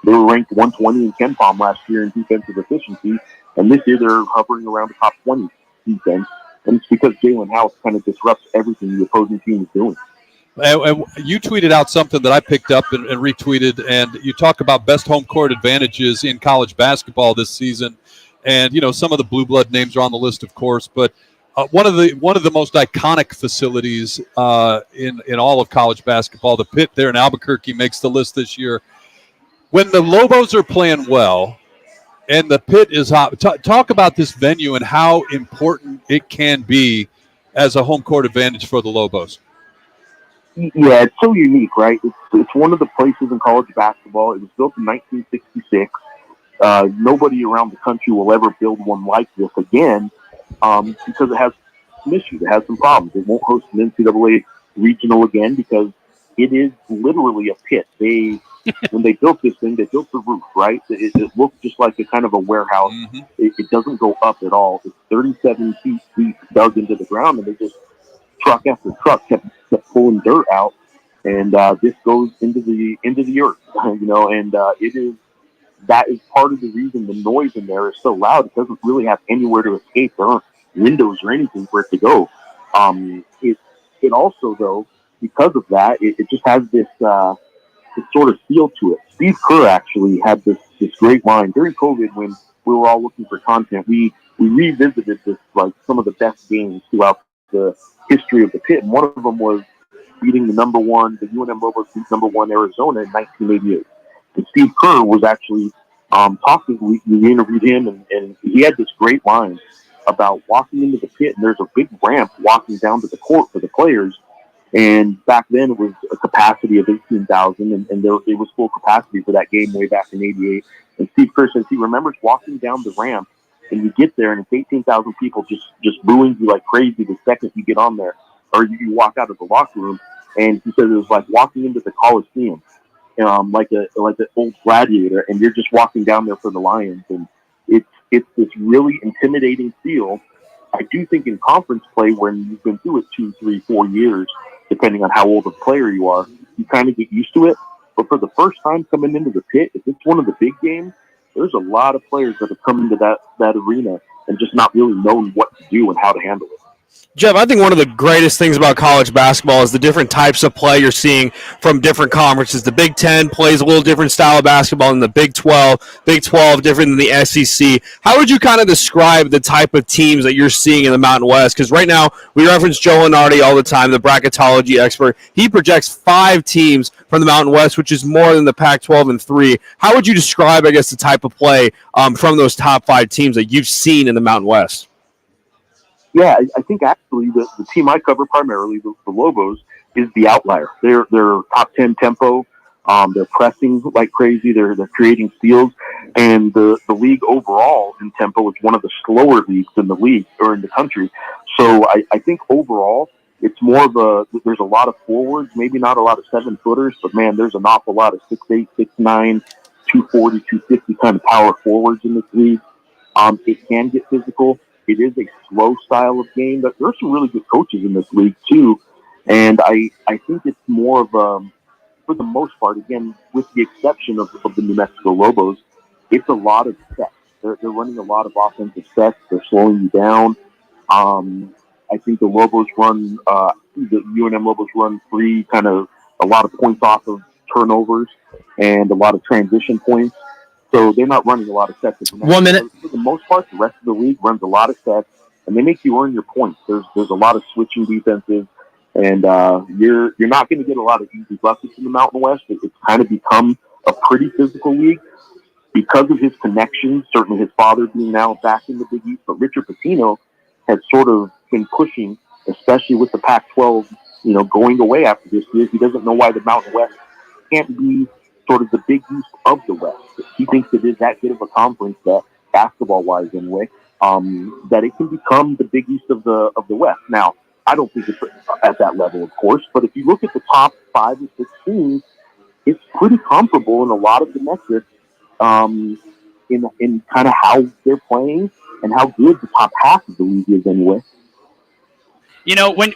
they were ranked 120 in KenPom last year in defensive efficiency, and this year they're hovering around the top 20 defense. And it's because Jalen House kind of disrupts everything the opposing team is doing. And you tweeted out something that I picked up and retweeted, and you talk about best home court advantages in college basketball this season. And, you know, some of the blue blood names are on the list, of course, but one of the most iconic facilities in all of college basketball, the Pit there in Albuquerque, makes the list this year. When the Lobos are playing well and the Pit is hot, talk about this venue and how important it can be as a home court advantage for the Lobos. Yeah, it's so unique, right? It's one of the places in college basketball. It was built in 1966. Nobody around the country will ever build one like this again because it has some issues. It has some problems. It won't host an NCAA regional again because it is literally a pit. When they built this thing, they built the roof, right? It looked just like a kind of a warehouse. It doesn't go up at all. It's 37 feet deep, dug into the ground, and they just truck after truck kept pulling dirt out, and this goes into the earth, you know. And that is part of the reason the noise in there is so loud. It doesn't really have anywhere to escape. There aren't windows or anything for it to go. It also, though, because of that, it just has this sort of feel to it. Steve Kerr actually had this great line during COVID when we were all looking for content. We revisited this, like some of the best games throughout the history of the Pit, and one of them was beating the UNM Lobos beat number one Arizona in 1988. And Steve Kerr was actually talking. We interviewed him, and he had this great line about walking into the Pit, and there's a big ramp walking down to the court for the players. And back then it was a capacity of 18,000, and it was full capacity for that game way back in '88. And Steve Kerr says he remembers walking down the ramp, and you get there, and it's 18,000 people just booing you like crazy the second you get on there, or you walk out of the locker room. And he said it was like walking into the Coliseum, like an old gladiator, and you're just walking down there for the Lions. And it's this really intimidating feel. I do think in conference play, when you've been through it 2, 3, 4 years, depending on how old a player you are, you kind of get used to it. But for the first time coming into the Pit, if it's one of the big games, there's a lot of players that have come into that arena and just not really knowing what to do and how to handle it. Jeff, I think one of the greatest things about college basketball is the different types of play you're seeing from different conferences. The Big Ten plays a little different style of basketball than the Big 12. Big 12 different than the SEC. How would you kind of describe the type of teams that you're seeing in the Mountain West? Because right now, we reference Joe Lenardi all the time, the bracketology expert. He projects 5 teams from the Mountain West, which is more than the Pac-12 and 3. How would you describe, I guess, the type of play from those top 5 teams that you've seen in the Mountain West? Yeah, I think actually the team I cover primarily, the Lobos, is the outlier. They're top 10 tempo. They're pressing like crazy. They're creating steals. And the league overall in tempo is one of the slower leagues in the league or in the country. So I think overall it's more of there's a lot of forwards, maybe not a lot of 7-footers, but man, there's an awful lot of 6'8", 6'9", 240, 250 kind of power forwards in this league. It can get physical. It is a slow style of game, but there are some really good coaches in this league too. And I think it's more of for the most part, again, with the exception of the New Mexico Lobos, it's a lot of sets. They're running a lot of offensive sets. They're slowing you down. I think the Lobos run, the UNM Lobos run free, kind of a lot of points off of turnovers and a lot of transition points. So they're not running a lot of sets. 1 minute. For the most part, the rest of the league runs a lot of sets, and they make you earn your points. There's a lot of switching defenses, and you're not going to get a lot of easy buckets in the Mountain West. It's kind of become a pretty physical league because of his connections. Certainly, his father being now back in the Big East, but Richard Pitino has sort of been pushing, especially with the Pac-12 going away after this year. He doesn't know why the Mountain West can't be sort of the Big East of the West. He thinks it is that good of a conference, that basketball-wise anyway, that it can become the Big East of the West. Now, I don't think it's at that level, of course, but if you look at the top 5 or 6 teams, it's pretty comparable in a lot of the metrics, in kind of how they're playing and how good the top half of the league is anyway. When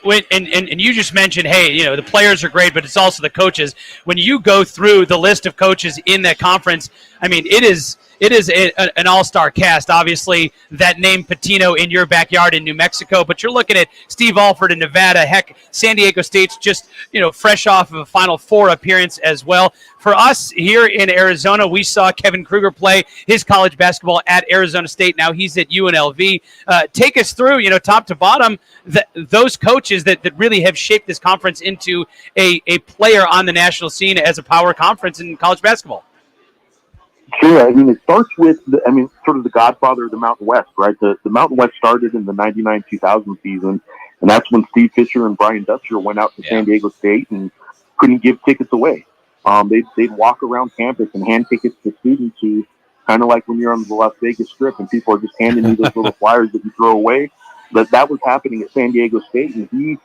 you just mentioned, hey, the players are great, but it's also the coaches. When you go through the list of coaches in that conference, I mean, it is an all-star cast. Obviously, that name Patino in your backyard in New Mexico, but you're looking at Steve Alford in Nevada. Heck, San Diego State's just fresh off of a Final Four appearance as well. For us here in Arizona, we saw Kevin Kruger play his college basketball at Arizona State. Now he's at UNLV. Take us through, top to bottom, those coaches that really have shaped this conference into a player on the national scene as a power conference in college basketball. Sure. I mean, it starts with, sort of the godfather of the Mountain West, right? The Mountain West started in the 99-2000 season, and that's when Steve Fisher and Brian Dutcher went out to San Diego State and couldn't give tickets away. They'd walk around campus and hand tickets to students who, kind of like when you're on the Las Vegas Strip and people are just handing you those little flyers that you throw away. But that was happening at San Diego State, and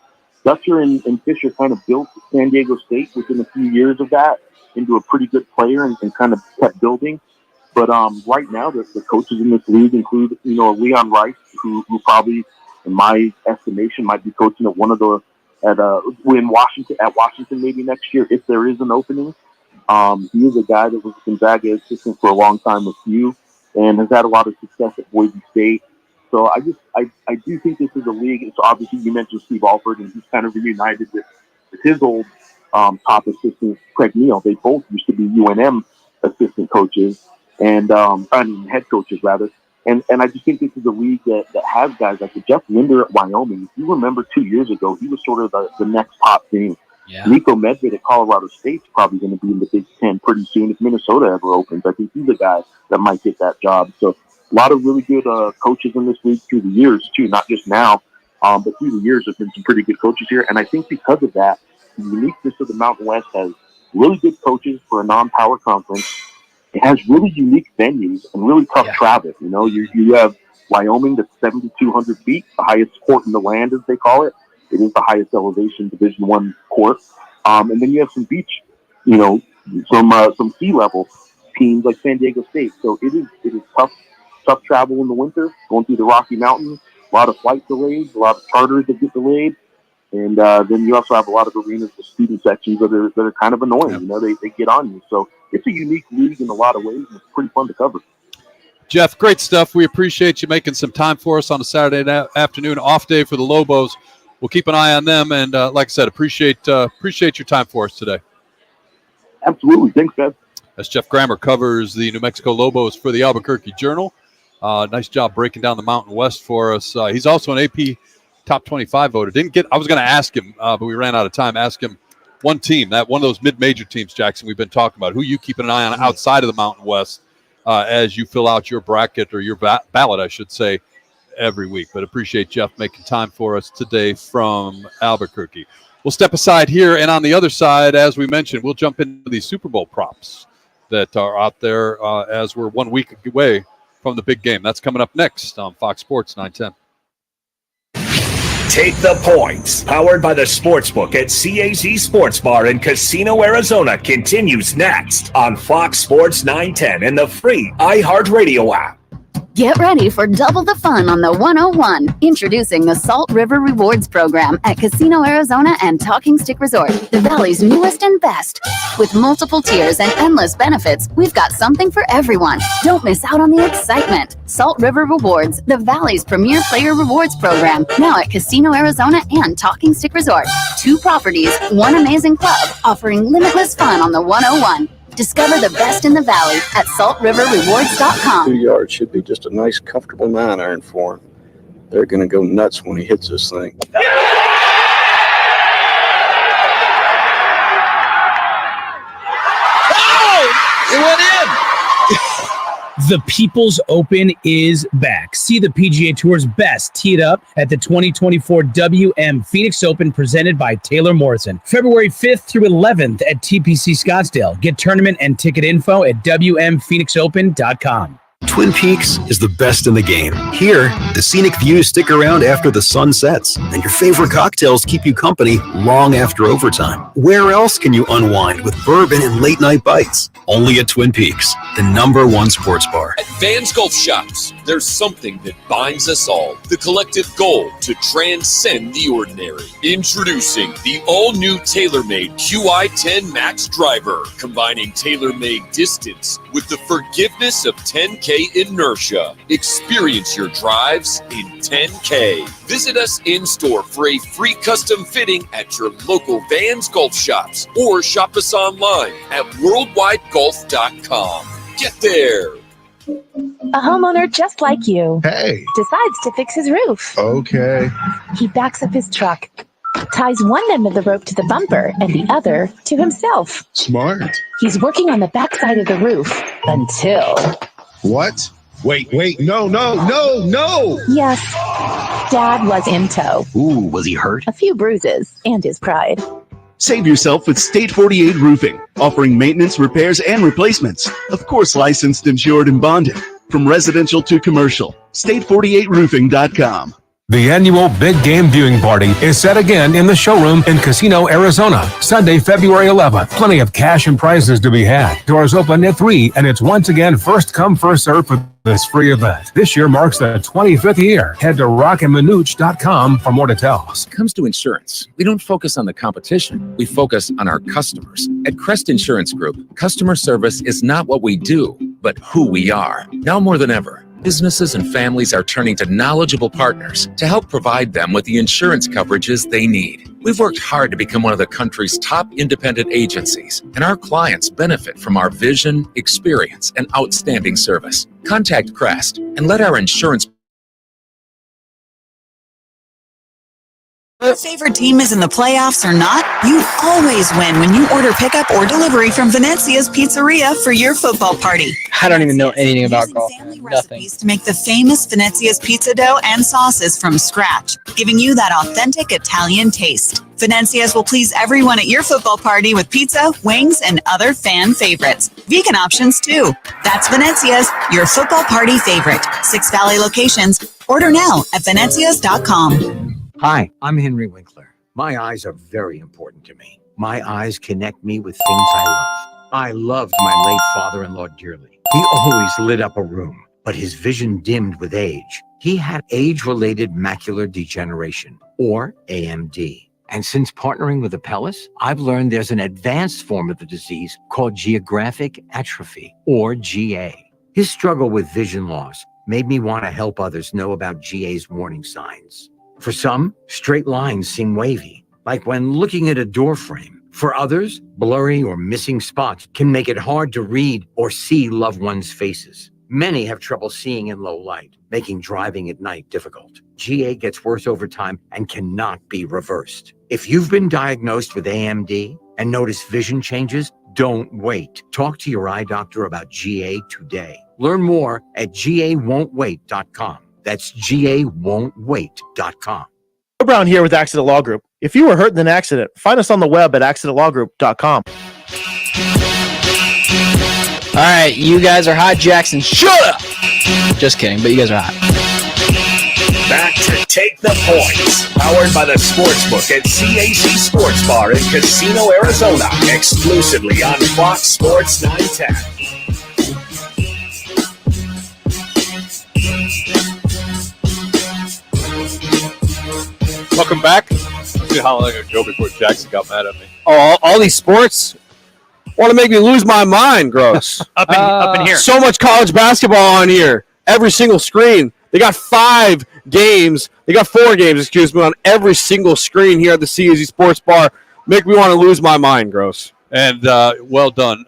Dutcher and Fisher kind of built San Diego State within a few years of that into a pretty good player and kind of kept building. But right now, the coaches in this league include, Leon Rice, who probably, in my estimation, might be coaching at Washington maybe next year if there is an opening. He is a guy that was a Gonzaga assistant for a long time with you and has had a lot of success at Boise State. So I do think this is a league. It's obviously, you mentioned Steve Alford, and he's kind of reunited with his old top assistant, Craig Neal. They both used to be UNM assistant coaches and head coaches rather. And I just think this is a league that has guys like Jeff Linder at Wyoming. If you remember 2 years ago, he was sort of the next top thing. Yeah. Nico Medved at Colorado State's probably going to be in the Big Ten pretty soon. If Minnesota ever opens, I think he's a guy that might get that job. So a lot of really good coaches in this league through the years too, not just now, but through the years there's been some pretty good coaches here. And I think because of that, the uniqueness of the Mountain West has really good coaches for a non-power conference. It has really unique venues and really tough travel. You have Wyoming that's 7,200 feet, the highest court in the land, as they call it. It is the highest elevation Division I court. And then you have some beach, some sea level teams like San Diego State. So it is tough travel in the winter, going through the Rocky Mountains, a lot of flight delays, a lot of charters that get delayed. And then you also have a lot of arenas with student sections that are kind of annoying. They get on you. So it's a unique league in a lot of ways, and it's pretty fun to cover. Jeff, great stuff. We appreciate you making some time for us on a Saturday afternoon, off day for the Lobos. We'll keep an eye on them, and like I said, appreciate your time for us today. Absolutely. Thanks, guys. As Jeff Grammer covers the New Mexico Lobos for the Albuquerque Journal. Nice job breaking down the Mountain West for us. He's also an AP Top 25 voter. I was going to ask him, but we ran out of time. Ask him one team, that one of those mid-major teams, Jackson, we've been talking about, who you keeping an eye on outside of the Mountain West as you fill out your bracket or your ballot, I should say, every week. But appreciate Jeff making time for us today from Albuquerque. We'll step aside here, and on the other side, as we mentioned, we'll jump into the Super Bowl props that are out there as we're 1 week away from the big game. That's coming up next on Fox Sports 910. Take the points. Powered by the Sportsbook at CAZ Sports Bar in Casino, Arizona continues next on Fox Sports 910 and the free iHeartRadio app. Get ready for double the fun on the 101. Introducing the Salt River Rewards Program at Casino Arizona and Talking Stick Resort, the Valley's newest and best. With multiple tiers and endless benefits, we've got something for everyone. Don't miss out on the excitement. Salt River Rewards, the Valley's premier player rewards program, now at Casino Arizona and Talking Stick Resort. 2 properties, 1 amazing club, offering limitless fun on the 101. Discover the best in the Valley at saltriverrewards.com. 2 yards should be just a nice, comfortable 9-iron for him. They're going to go nuts when he hits this thing. It went in. The People's Open is back. See the PGA Tour's best teed up at the 2024 WM Phoenix Open presented by Taylor Morrison. February 5th through 11th at TPC Scottsdale. Get tournament and ticket info at WMPhoenixOpen.com. Twin Peaks is the best in the game. Here, the scenic views stick around after the sun sets, and your favorite cocktails keep you company long after overtime. Where else can you unwind with bourbon and late-night bites? Only at Twin Peaks, the #1 sports bar. At Vans Golf Shops, there's something that binds us all. The collective goal to transcend the ordinary. Introducing the all-new TaylorMade QI10 Max Driver, combining TaylorMade distance with the forgiveness of 10K inertia. Experience your drives in 10K. Visit us in-store for a free custom fitting at your local Vans Golf Shops or shop us online at worldwidegolf.com. Get there. A homeowner just like you decides to fix his roof. Okay. He backs up his truck, ties one end of the rope to the bumper and the other to himself. Smart. He's working on the backside of the roof until... What? Wait, no. Yes, Dad was in tow. Ooh, was he hurt? A few bruises and his pride. Save yourself with State 48 Roofing, offering maintenance, repairs, and replacements. Of course, licensed, insured, and bonded. From residential to commercial. State48roofing.com. The annual Big Game Viewing Party is set again in the showroom in Casino, Arizona, Sunday, February 11th. Plenty of cash and prizes to be had. Doors open at 3, and it's once again first come, first serve for this free event. This year marks the 25th year. Head to rockandmanooch.com for more details. When it comes to insurance, we don't focus on the competition. We focus on our customers. At Crest Insurance Group, customer service is not what we do, but who we are. Now more than ever, businesses and families are turning to knowledgeable partners to help provide them with the insurance coverages they need. We've worked hard to become one of the country's top independent agencies, and our clients benefit from our vision, experience, and outstanding service. Contact Crest and let our insurance... Your favorite team is in the playoffs or not, you always win when you order pickup or delivery from Venezia's Pizzeria for your football party. I don't even know anything about golf. Nothing. To make the famous Venezia's pizza dough and sauces from scratch, giving you that authentic Italian taste. Venezia's will please everyone at your football party with pizza, wings, and other fan favorites. Vegan options too. That's Venezia's, your football party favorite. 6 Valley locations. Order now at venezias.com. Hi, I'm Henry Winkler. My eyes are very important to me. My eyes connect me with things I love. I loved my late father-in-law dearly. He always lit up a room, but his vision dimmed with age. He had age-related macular degeneration, or AMD. And since partnering with Apellis, I've learned there's an advanced form of the disease called geographic atrophy, or GA. His struggle with vision loss made me want to help others know about GA's warning signs. For some, straight lines seem wavy, like when looking at a door frame. For others, blurry or missing spots can make it hard to read or see loved ones' faces. Many have trouble seeing in low light, making driving at night difficult. GA gets worse over time and cannot be reversed. If you've been diagnosed with AMD and notice vision changes, don't wait. Talk to your eye doctor about GA today. Learn more at GAWon'tWait.com. That's GAWon'tWait.com. Joe Brown here with Accident Law Group. If you were hurt in an accident, find us on the web at accidentlawgroup.com. All right, you guys are hot, Jackson. Shut up! Just kidding, but you guys are hot. Back to Take the Points, powered by the Sportsbook at CAC Sports Bar in Casino, Arizona, exclusively on Fox Sports 910. Welcome back. Let's see how long I go before Jackson got mad at me. Oh, all these sports want to make me lose my mind, Gross. up in here. So much college basketball on here. Every single screen. They got 5 games. They got 4 games, excuse me, on every single screen here at the CAZ Sports Bar. Make me want to lose my mind, Gross. And well done.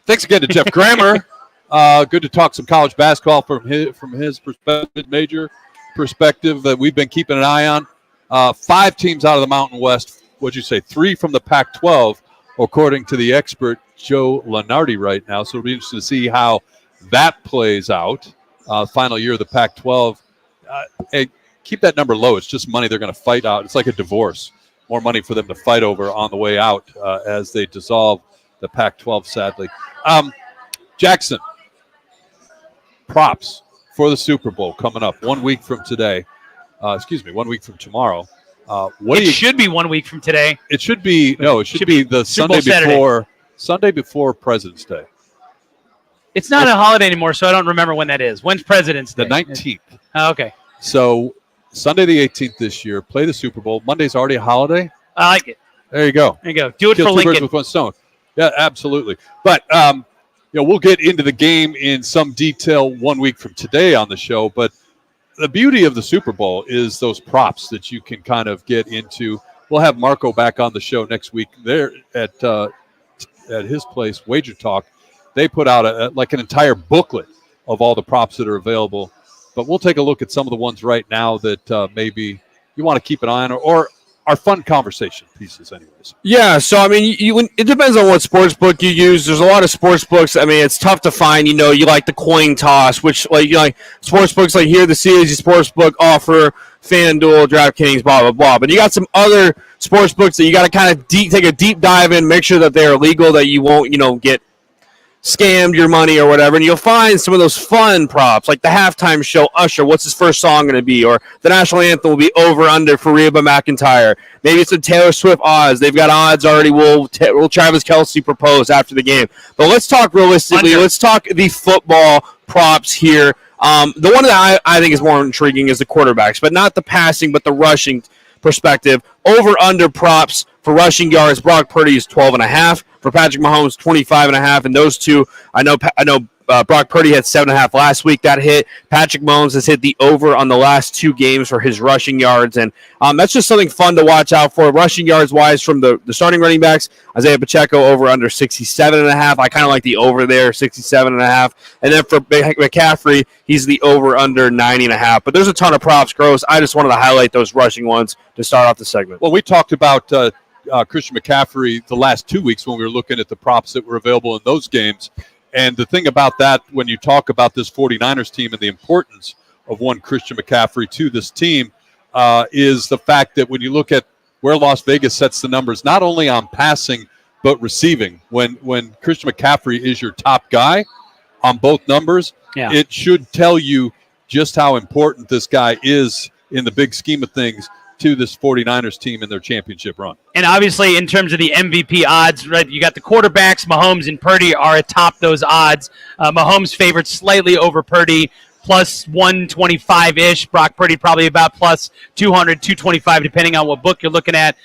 Thanks again to Jeff Grammer. Good to talk some college basketball from his perspective, major perspective that we've been keeping an eye on. 5 teams out of the Mountain West. What'd you say? 3 from the Pac-12, according to the expert Joe Lunardi right now. So it'll be interesting to see how that plays out, final year of the Pac-12, hey, keep that number low. It's just money they're going to fight out. It's like a divorce. More money for them to fight over on the way out as they dissolve the Pac-12, sadly. Jackson, props for the Super Bowl coming up 1 week from today. 1 week from tomorrow. Should be 1 week from today. It should be the Sunday before President's Day. It's not a holiday anymore, so I don't remember when that is. When's President's Day? The 19th. Oh, okay. So Sunday the 18th this year, play the Super Bowl. Monday's already a holiday. I like it. There you go. There you go. Do it Kill for two Lincoln. birds with one stone. Yeah, absolutely. But we'll get into the game in some detail 1 week from today on the show. But the beauty of the Super Bowl is those props that you can kind of get into. We'll have Marco back on the show next week there at his place, Wager Talk. They put out an entire booklet of all the props that are available. But we'll take a look at some of the ones right now that maybe you want to keep an eye on or are fun conversation pieces anyways. Yeah, so I mean, it depends on what sports book you use. There's a lot of sports books. I mean, it's tough to find. You like the coin toss, which like sports books like here, the CAZ sports book offer FanDuel, DraftKings, blah blah blah. But you got some other sports books that you got to kind of take a deep dive in, make sure that they are legal, that you won't get scammed your money or whatever, and you'll find some of those fun props, like the halftime show, Usher, what's his first song going to be, or the national anthem will be over under for Reba McEntire. Maybe it's a Taylor Swift odds. They've got odds already. Will Travis Kelce propose after the game? But let's talk realistically. Let's talk the football props here. The one that I think is more intriguing is the quarterbacks, but not the passing, but the rushing perspective. Over under props for rushing yards. Brock Purdy is 12.5. For Patrick Mahomes, 25.5. And those two, I know Brock Purdy had 7.5 last week. That hit. Patrick Mahomes has hit the over on the last two games for his rushing yards. And that's just something fun to watch out for. Rushing yards wise from the starting running backs, Isaiah Pacheco over under 67.5. I kind of like the over there, 67.5. And then for McCaffrey, he's the over under 90.5. But there's a ton of props, Gross. I just wanted to highlight those rushing ones to start off the segment. Well, we talked about Christian McCaffrey the last 2 weeks when we were looking at the props that were available in those games. And the thing about that, when you talk about this 49ers team and the importance of one Christian McCaffrey to this team, is the fact that when you look at where Las Vegas sets the numbers, not only on passing, but receiving, when Christian McCaffrey is your top guy on both numbers, it should tell you just how important this guy is in the big scheme of things to this 49ers team in their championship run. And obviously, in terms of the MVP odds, right, you got the quarterbacks, Mahomes and Purdy are atop those odds. Mahomes favored slightly over Purdy, plus 125-ish. Brock Purdy probably about plus 200, 225, depending on what book you're looking at.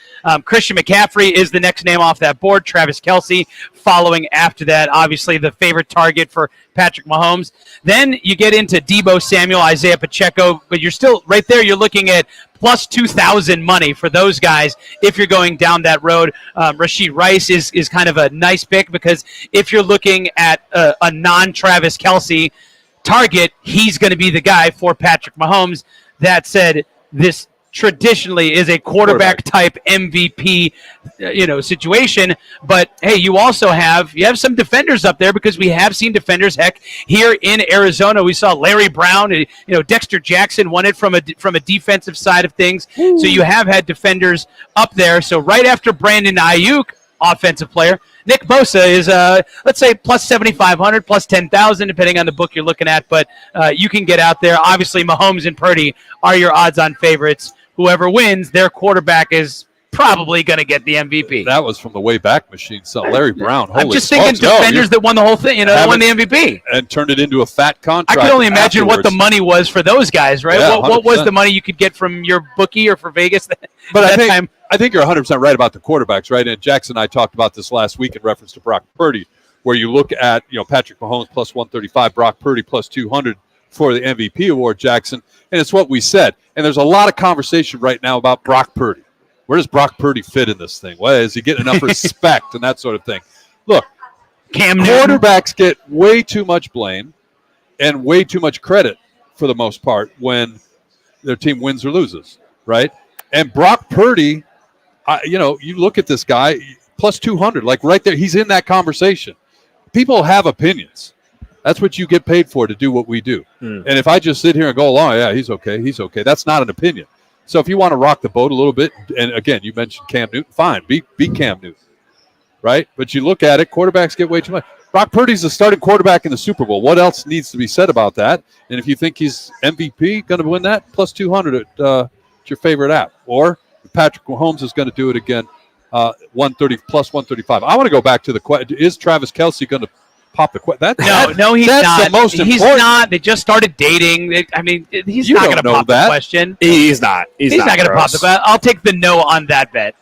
Christian McCaffrey is the next name off that board. Travis Kelce following after that. Obviously, the favorite target for Patrick Mahomes. Then you get into Deebo Samuel, Isaiah Pacheco, but you're still right there. You're looking at plus 2,000 money for those guys if you're going down that road. Rashid Rice is kind of a nice pick because if you're looking at a non-Travis Kelce target, he's going to be the guy for Patrick Mahomes. That said, this traditionally is a quarterback type MVP situation, but hey, you also have some defenders up there because we have seen defenders. Heck, here in Arizona we saw Larry Brown, Dexter Jackson won it from a defensive side of things. So you have had defenders up there. So right after Brandon Ayuk, offensive player, Nick Bosa is, let's say, plus 7,500, plus 10,000, depending on the book you're looking at. But you can get out there. Obviously, Mahomes and Purdy are your odds-on favorites. Whoever wins, their quarterback is probably going to get the MVP. That was from the way back machine. So Larry Brown, holy I'm just thinking defenders that won the whole thing, that won the MVP. And turned it into a fat contract. I could only imagine what the money was for those guys, right? Yeah, what was the money you could get from your bookie or for Vegas but that I time? I think you're 100% right about the quarterbacks, right? And Jackson and I talked about this last week in reference to Brock Purdy, where you look at, Patrick Mahomes plus 135, Brock Purdy plus 200 for the MVP award, Jackson. And it's what we said. And there's a lot of conversation right now about Brock Purdy. Where does Brock Purdy fit in this thing? Well, is he getting enough respect and that sort of thing? Look, quarterbacks get way too much blame and way too much credit for the most part when their team wins or loses, right? And Brock Purdy, you look at this guy, plus 200, like right there, he's in that conversation. People have opinions. That's what you get paid for, to do what we do. And if I just sit here and go along, yeah, he's okay, that's not an opinion. So if you want to rock the boat a little bit, and again, you mentioned Cam Newton, fine, be Cam Newton, right? But you look at it, quarterbacks get way too much. Brock Purdy's the starting quarterback in the Super Bowl. What else needs to be said about that? And if you think he's MVP, going to win that, plus 200 at your favorite app. Or if Patrick Mahomes is going to do it again, 130 plus 135. I want to go back to the question: is Travis Kelce going to pop the question? No, he's that's not. The most he's important. not. They just started dating. He's You not don't going to know pop that. the question. He's not. He's not going to pop the question. I'll take the no on that bet.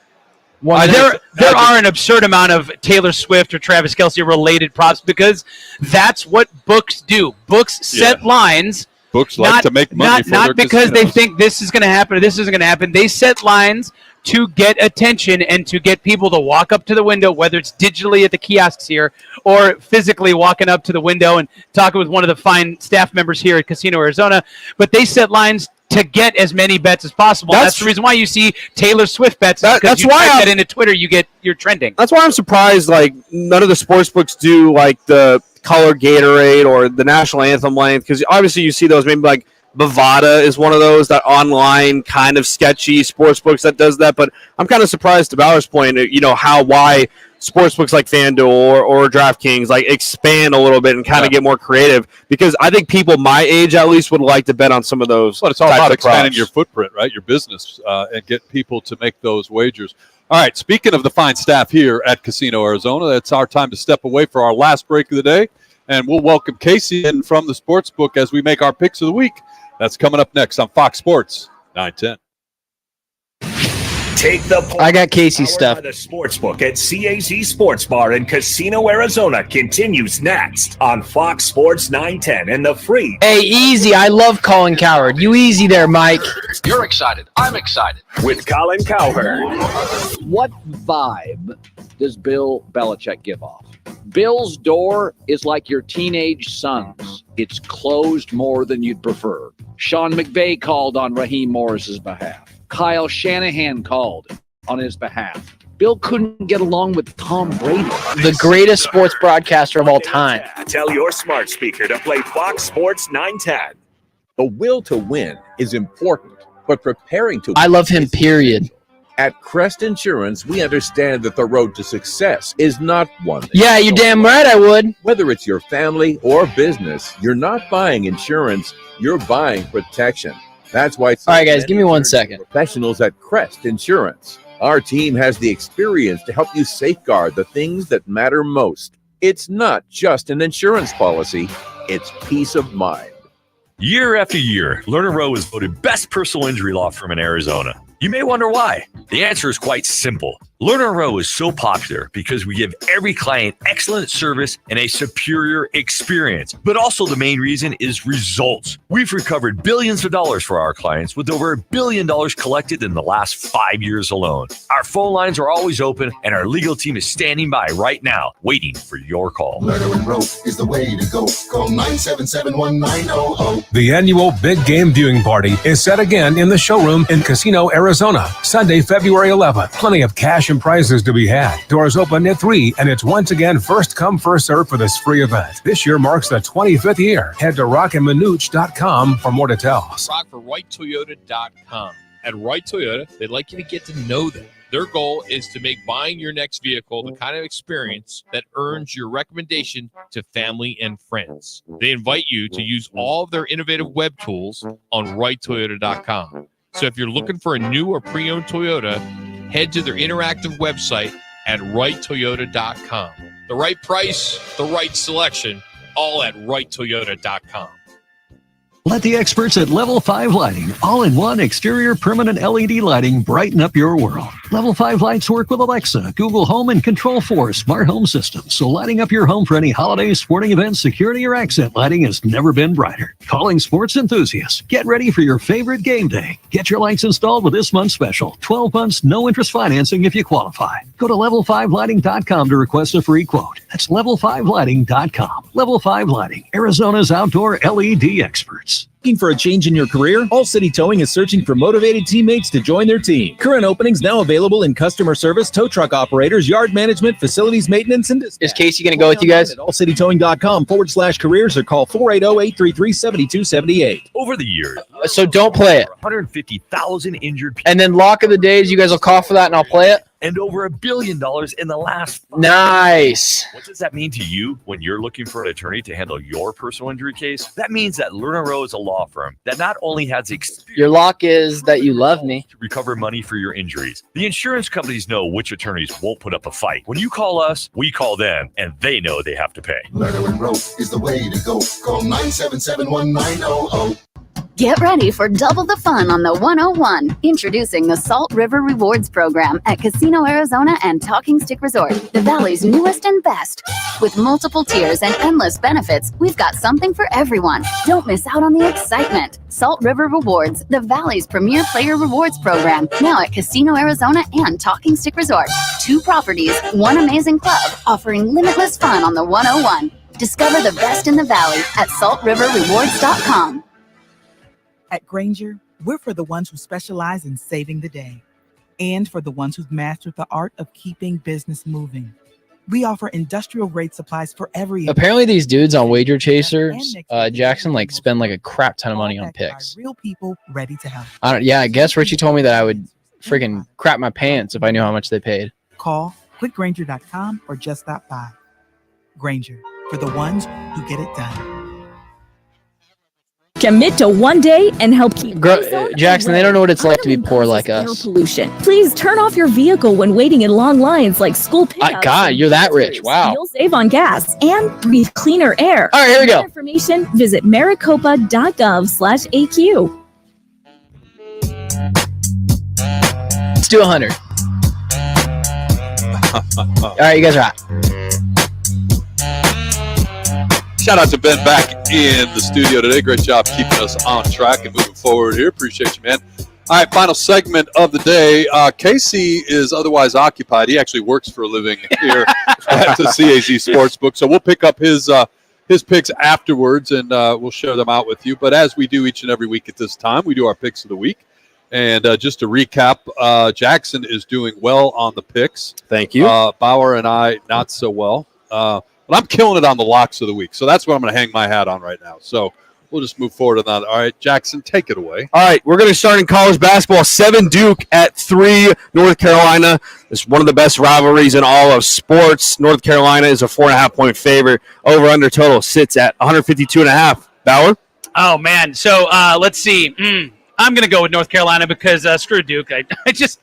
There are an absurd amount of Taylor Swift or Travis Kelce related props because that's what books do. Books set lines. Books like to make money for not their because casinos. they think this is going to happen or this isn't going to happen. They set lines to get attention and to get people to walk up to the window, whether it's digitally at the kiosks here or physically walking up to the window and talking with one of the fine staff members here at Casino Arizona. But they set lines to get as many bets as possible. That's the reason why you see Taylor Swift bets. That's why type that into Twitter, you're trending. That's why I'm surprised. Like none of the sports books do like the color Gatorade or the national anthem length, because obviously you see those. Maybe like Bovada is one of those, that online kind of sketchy sports books that does that. But I'm kind of surprised, to Bauer's point, why sports books like FanDuel or DraftKings like expand a little bit and kind of get more creative, because I think people my age at least would like to bet on some of those. But it's all about expanding props. your footprint, right? Your business, and get people to make those wagers. All right, speaking of the fine staff here at Casino Arizona, it's our time to step away for our last break of the day, and we'll welcome Casey in from the Sportsbook as we make our picks of the week. That's coming up next on Fox Sports 910. Take the I got Casey's stuff. The Sportsbook at CAZ Sports Bar in Casino, Arizona continues next on Fox Sports 910 and the free. Hey, easy. I love Colin Cowherd. You easy there, Mike. You're excited. I'm excited. With Colin Cowherd. What vibe does Bill Belichick give off? Bill's door is like your teenage son's. It's closed more than you'd prefer. Sean McVay called on Raheem Morris's behalf. Kyle Shanahan called on his behalf. Bill couldn't get along with Tom Brady. The greatest sports broadcaster of all time. Tell your smart speaker to play Fox Sports 910. The will to win is important, but preparing to I love him, period. At Crest Insurance, we understand that the road to success is not one. Yeah, you're damn right I would. Whether it's your family or business, you're not buying insurance, you're buying protection. That's why All right, guys, give me 1 second. Professionals at Crest Insurance. Our team has the experience to help you safeguard the things that matter most. It's not just an insurance policy, it's peace of mind. Year after year, Lerner Rowe is voted best personal injury law firm in Arizona. You may wonder why. The answer is quite simple. Lerner Rowe is so popular because we give every client excellent service and a superior experience. But also the main reason is results. We've recovered billions of dollars for our clients with over $1 billion collected in the last 5 years alone. Our phone lines are always open and our legal team is standing by right now, waiting for your call. Lerner & Rowe is the way to go. Call 977-1900. The annual Big Game Viewing Party is set again in the showroom in Casino, Arizona, Sunday, February 11th. Plenty of cash and prizes to be had. Doors open at 3, and it's once again first come, first serve for this free event. This year marks the 25th year. Head to rockandmanooch.com for more details. Rock for WrightToyota.com. At Wright Toyota, they'd like you to get to know them. Their goal is to make buying your next vehicle the kind of experience that earns your recommendation to family and friends. They invite you to use all of their innovative web tools on WrightToyota.com. So if you're looking for a new or pre-owned Toyota, head to their interactive website at WrightToyota.com. The right price, the right selection, all at WrightToyota.com. Let the experts at Level 5 Lighting, all-in-one exterior permanent LED lighting, brighten up your world. Level 5 lights work with Alexa, Google Home, and Control4 smart home systems, so lighting up your home for any holidays, sporting events, security, or accent lighting has never been brighter. Calling sports enthusiasts. Get ready for your favorite game day. Get your lights installed with this month's special. 12 months, no interest financing if you qualify. Go to level5lighting.com to request a free quote. That's level5lighting.com. Level 5 Lighting, Arizona's outdoor LED experts. sports. Looking for a change in your career? All City Towing is searching for motivated teammates to join their team. Current openings now available in customer service, tow truck operators, yard management, facilities maintenance, and dispatch. Is Casey going to go with you guys? At allcitytowing.com/careers or call 480-833-7278. Over the years, So don't play it. 150,000 injured people. And then lock of the days, you guys will call for that and I'll play it. And over $1 billion in the last 5 Nice. What does that mean to you when you're looking for an attorney to handle your personal injury case? That means that Lerner Rowe is a law firm that not only has experience Your lock is that you love me. to recover money for your injuries. The insurance companies know which attorneys won't put up a fight. When you call us, we call them, and they know they have to pay. Lerner and Rowe is the way to go. Call 977-1900. Get ready for double the fun on the 101. Introducing the Salt River Rewards Program at Casino Arizona and Talking Stick Resort, the Valley's newest and best. With multiple tiers and endless benefits, we've got something for everyone. Don't miss out on the excitement. Salt River Rewards, the Valley's premier player rewards program, now at Casino Arizona and Talking Stick Resort. 2 properties, 1 amazing club, offering limitless fun on the 101. Discover the best in the Valley at saltriverrewards.com. At Grainger, we're for the ones who specialize in saving the day and for the ones who've mastered the art of keeping business moving. We offer industrial-grade supplies for every... Apparently these dudes on Wager Chasers, Jackson, like spend like a crap ton of money on picks. Real people ready to help. I guess Richie told me that I would freaking crap my pants if I knew how much they paid. Call clickgrainger.com or just stop by. Grainger, for the ones who get it done. Commit to one day and help keep Jackson, they don't know what it's like to be poor like us. pollution. Please turn off your vehicle when waiting in long lines like school pickups. God, you're that rich. Wow. You'll save on gas and breathe cleaner air. All right, here we For go. more information, visit maricopa.gov/AQ. Let's do 100. All right, you guys are hot. Shout out to Ben back in the studio today. Great job keeping us on track and moving forward here. Appreciate you, man. All right, final segment of the day. Casey is otherwise occupied. He actually works for a living here at the CAZ Sportsbook. So we'll pick up his picks afterwards, and we'll share them out with you. But as we do each and every week at this time, we do our picks of the week. And just to recap, Jackson is doing well on the picks. Thank you. Bauer and I, not so well. But I'm killing it on the locks of the week. So that's what I'm going to hang my hat on right now. So we'll just move forward on that. All right, Jackson, take it away. All right, we're going to start in college basketball. 7 Duke at 3 North Carolina. It's one of the best rivalries in all of sports. North Carolina is a 4.5-point favorite. Over-under total sits at 152.5. Bauer? Oh, man. So let's see. I'm going to go with North Carolina because screw Duke. I just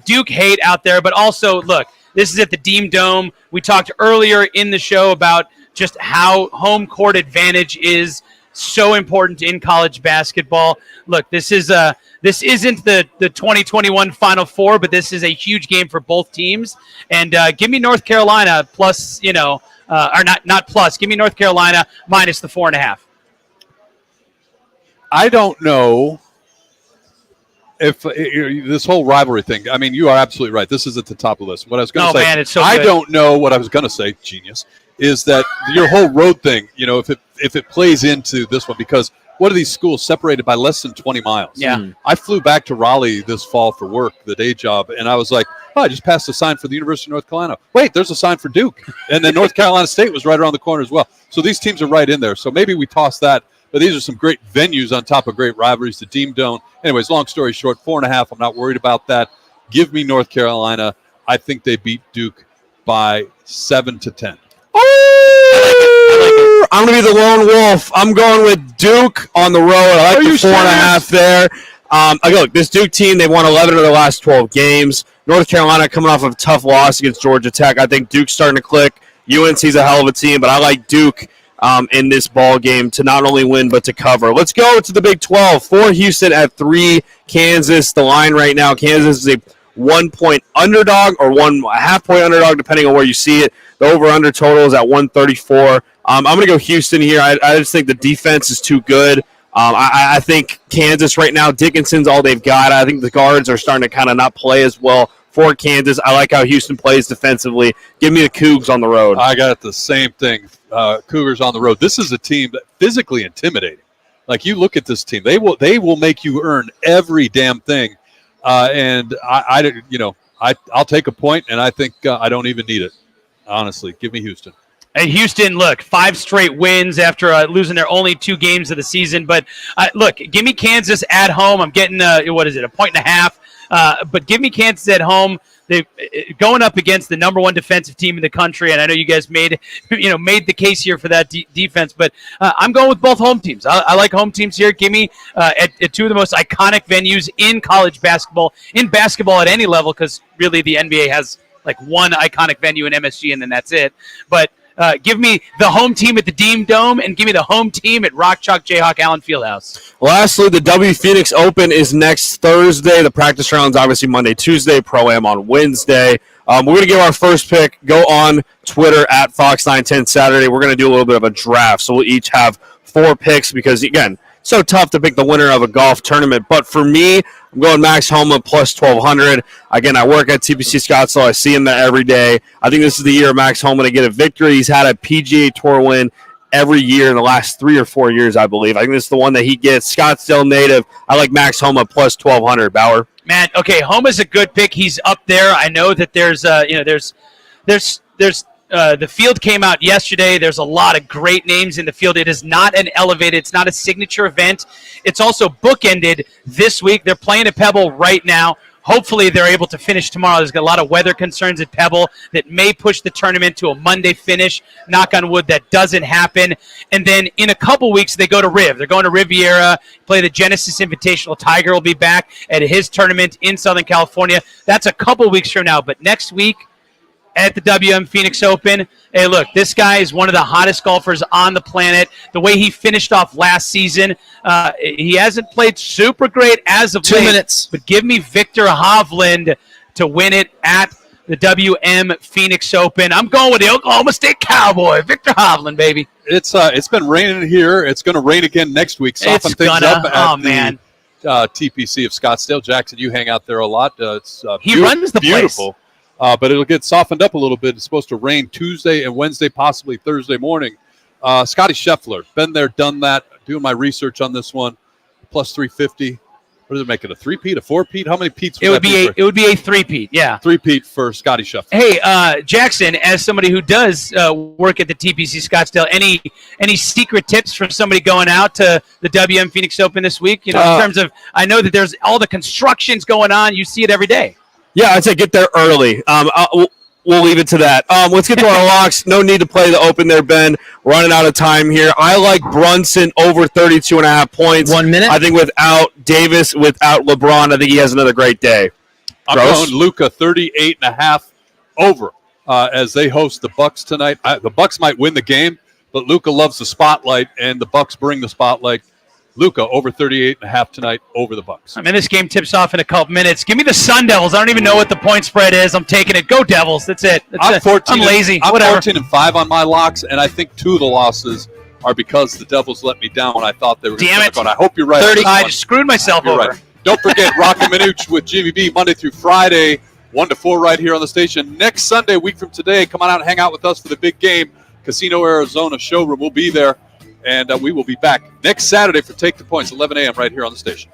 Duke hate out there. But also, look, this is at the Dean Dome. We talked earlier in the show about just how home court advantage is so important in college basketball. Look, this isn't the 2021 Final Four, but this is a huge game for both teams. And give me North Carolina plus, or not plus. Give me North Carolina minus the 4.5. I don't know if this whole rivalry thing, I mean, you are absolutely right. This is at the top of the list. What I was going to say, man, it's so I good. don't know what I was going to say, genius, is that your whole road thing, if it plays into this one, because what are these schools separated by less than 20 miles? Yeah. I flew back to Raleigh this fall for work, the day job, and I was like, I just passed a sign for the University of North Carolina. Wait, there's a sign for Duke. And then North Carolina State was right around the corner as well. So these teams are right in there. So maybe we toss that. But these are some great venues on top of great rivalries. The Dean Dome. Anyways, long story short, 4.5. I'm not worried about that. Give me North Carolina. I think they beat Duke by 7-10. I'm going to be the lone wolf. I'm going with Duke on the road. I like the 4.5 there. Look, this Duke team, they've won 11 of their last 12 games. North Carolina coming off of a tough loss against Georgia Tech. I think Duke's starting to click. UNC's a hell of a team, but I like Duke in this ball game to not only win but to cover. Let's go to the Big 12. 4 Houston at 3 Kansas. The line right now, Kansas is a 1-point underdog or 1.5-point underdog, depending on where you see it. The over-under total is at 134. I'm going to go Houston here. I just think the defense is too good. I think Kansas right now, Dickinson's all they've got. I think the guards are starting to kind of not play as well for Kansas. I like how Houston plays defensively. Give me the Cougs on the road. I got the same thing. Cougars on the road. This is a team that physically intimidating. Like, you look at this team, they will make you earn every damn thing. And I'll take a point, and I think I don't even need it. Honestly, give me Houston. And Houston, look, 5 straight wins after losing their only 2 games of the season. But look, give me Kansas at home. I'm getting a 1.5. But give me Kansas at home. They going up against the number 1 defensive team in the country, and I know you guys made the case here for that defense. But I'm going with both home teams. I like home teams here. Give me at 2 of the most iconic venues in college basketball, at any level, because really the NBA has like 1 iconic venue in MSG, and then that's it. But give me the home team at the Dean Dome, and give me the home team at Rock Chalk Jayhawk Allen Fieldhouse. Lastly, the W Phoenix Open is next Thursday. The practice round's obviously Monday, Tuesday, Pro-Am on Wednesday. We're going to give our first pick. Go on Twitter at Fox910 Saturday. We're going to do a little bit of a draft, so we'll each have 4 picks because, again, so tough to pick the winner of a golf tournament. But for me, I'm going Max Homa plus 1,200. Again, I work at TPC Scottsdale. I see him there every day. I think this is the year of Max Homa to get a victory. He's had a PGA Tour win every year in the last 3 or 4 years, I believe. I think this is the one that he gets. Scottsdale native. I like Max Homa plus 1,200. Bauer. Man, okay, Homa's a good pick. He's up there. I know that there's the field came out yesterday. There's a lot of great names in the field. It is not an elevated. It's not a signature event. It's also bookended this week. They're playing at Pebble right now. Hopefully they're able to finish tomorrow. There's got a lot of weather concerns at Pebble that may push the tournament to a Monday finish. Knock on wood, that doesn't happen. And then in a couple weeks, they go to Riv. They're going to Riviera, play the Genesis Invitational. Tiger will be back at his tournament in Southern California. That's a couple weeks from now. But next week, at the WM Phoenix Open. Hey, look, this guy is one of the hottest golfers on the planet. The way he finished off last season, he hasn't played super great as of 2 late, minutes. But give me Victor Hovland to win it at the WM Phoenix Open. I'm going with the Oklahoma State Cowboy, Victor Hovland, baby. It's been raining here. It's going to rain again next week. Soften things up at the TPC of Scottsdale. Jackson, you hang out there a lot. It's he runs the beautiful. place. But it'll get softened up a little bit. It's supposed to rain Tuesday and Wednesday, possibly Thursday morning. Scotty Scheffler, been there, done that. Doing my research on this one. Plus 350. What does it make it? A 3-peat, a 4-peat? How many peats? It would be a 3-peat. Yeah, 3-peat for Scotty Scheffler. Hey, Jackson, as somebody who does work at the TPC Scottsdale, any secret tips for somebody going out to the WM Phoenix Open this week? In terms of, I know that there's all the constructions going on. You see it every day. Yeah, I'd say get there early. We'll leave it to that. Let's get to our locks. No need to play the Open there, Ben. Running out of time here. I like Brunson over 32.5 points. 1 minute. I think without Davis, without LeBron, I think he has another great day. I'm going Luka 38.5 over as they host the Bucks tonight. The Bucks might win the game, but Luka loves the spotlight, and the Bucks bring the spotlight. Luka over 38.5 tonight over the Bucks. I mean, this game tips off in a couple minutes. Give me the Sun Devils. I don't even know what the point spread is. I'm taking it. Go Devils. That's it. I'm lazy. I'm Whatever. 14-5 on my locks, and I think 2 of the losses are because the Devils let me down when I thought they were going to turn. I hope you're right. 30. I just screwed myself over. Right. Don't forget, Rock and Minuch with GVB Monday through Friday, 1 to 4 right here on the station. Next Sunday, a week from today, come on out and hang out with us for the big game. Casino Arizona showroom. We'll be there. And we will be back next Saturday for Take the Points, 11 a.m. right here on the station.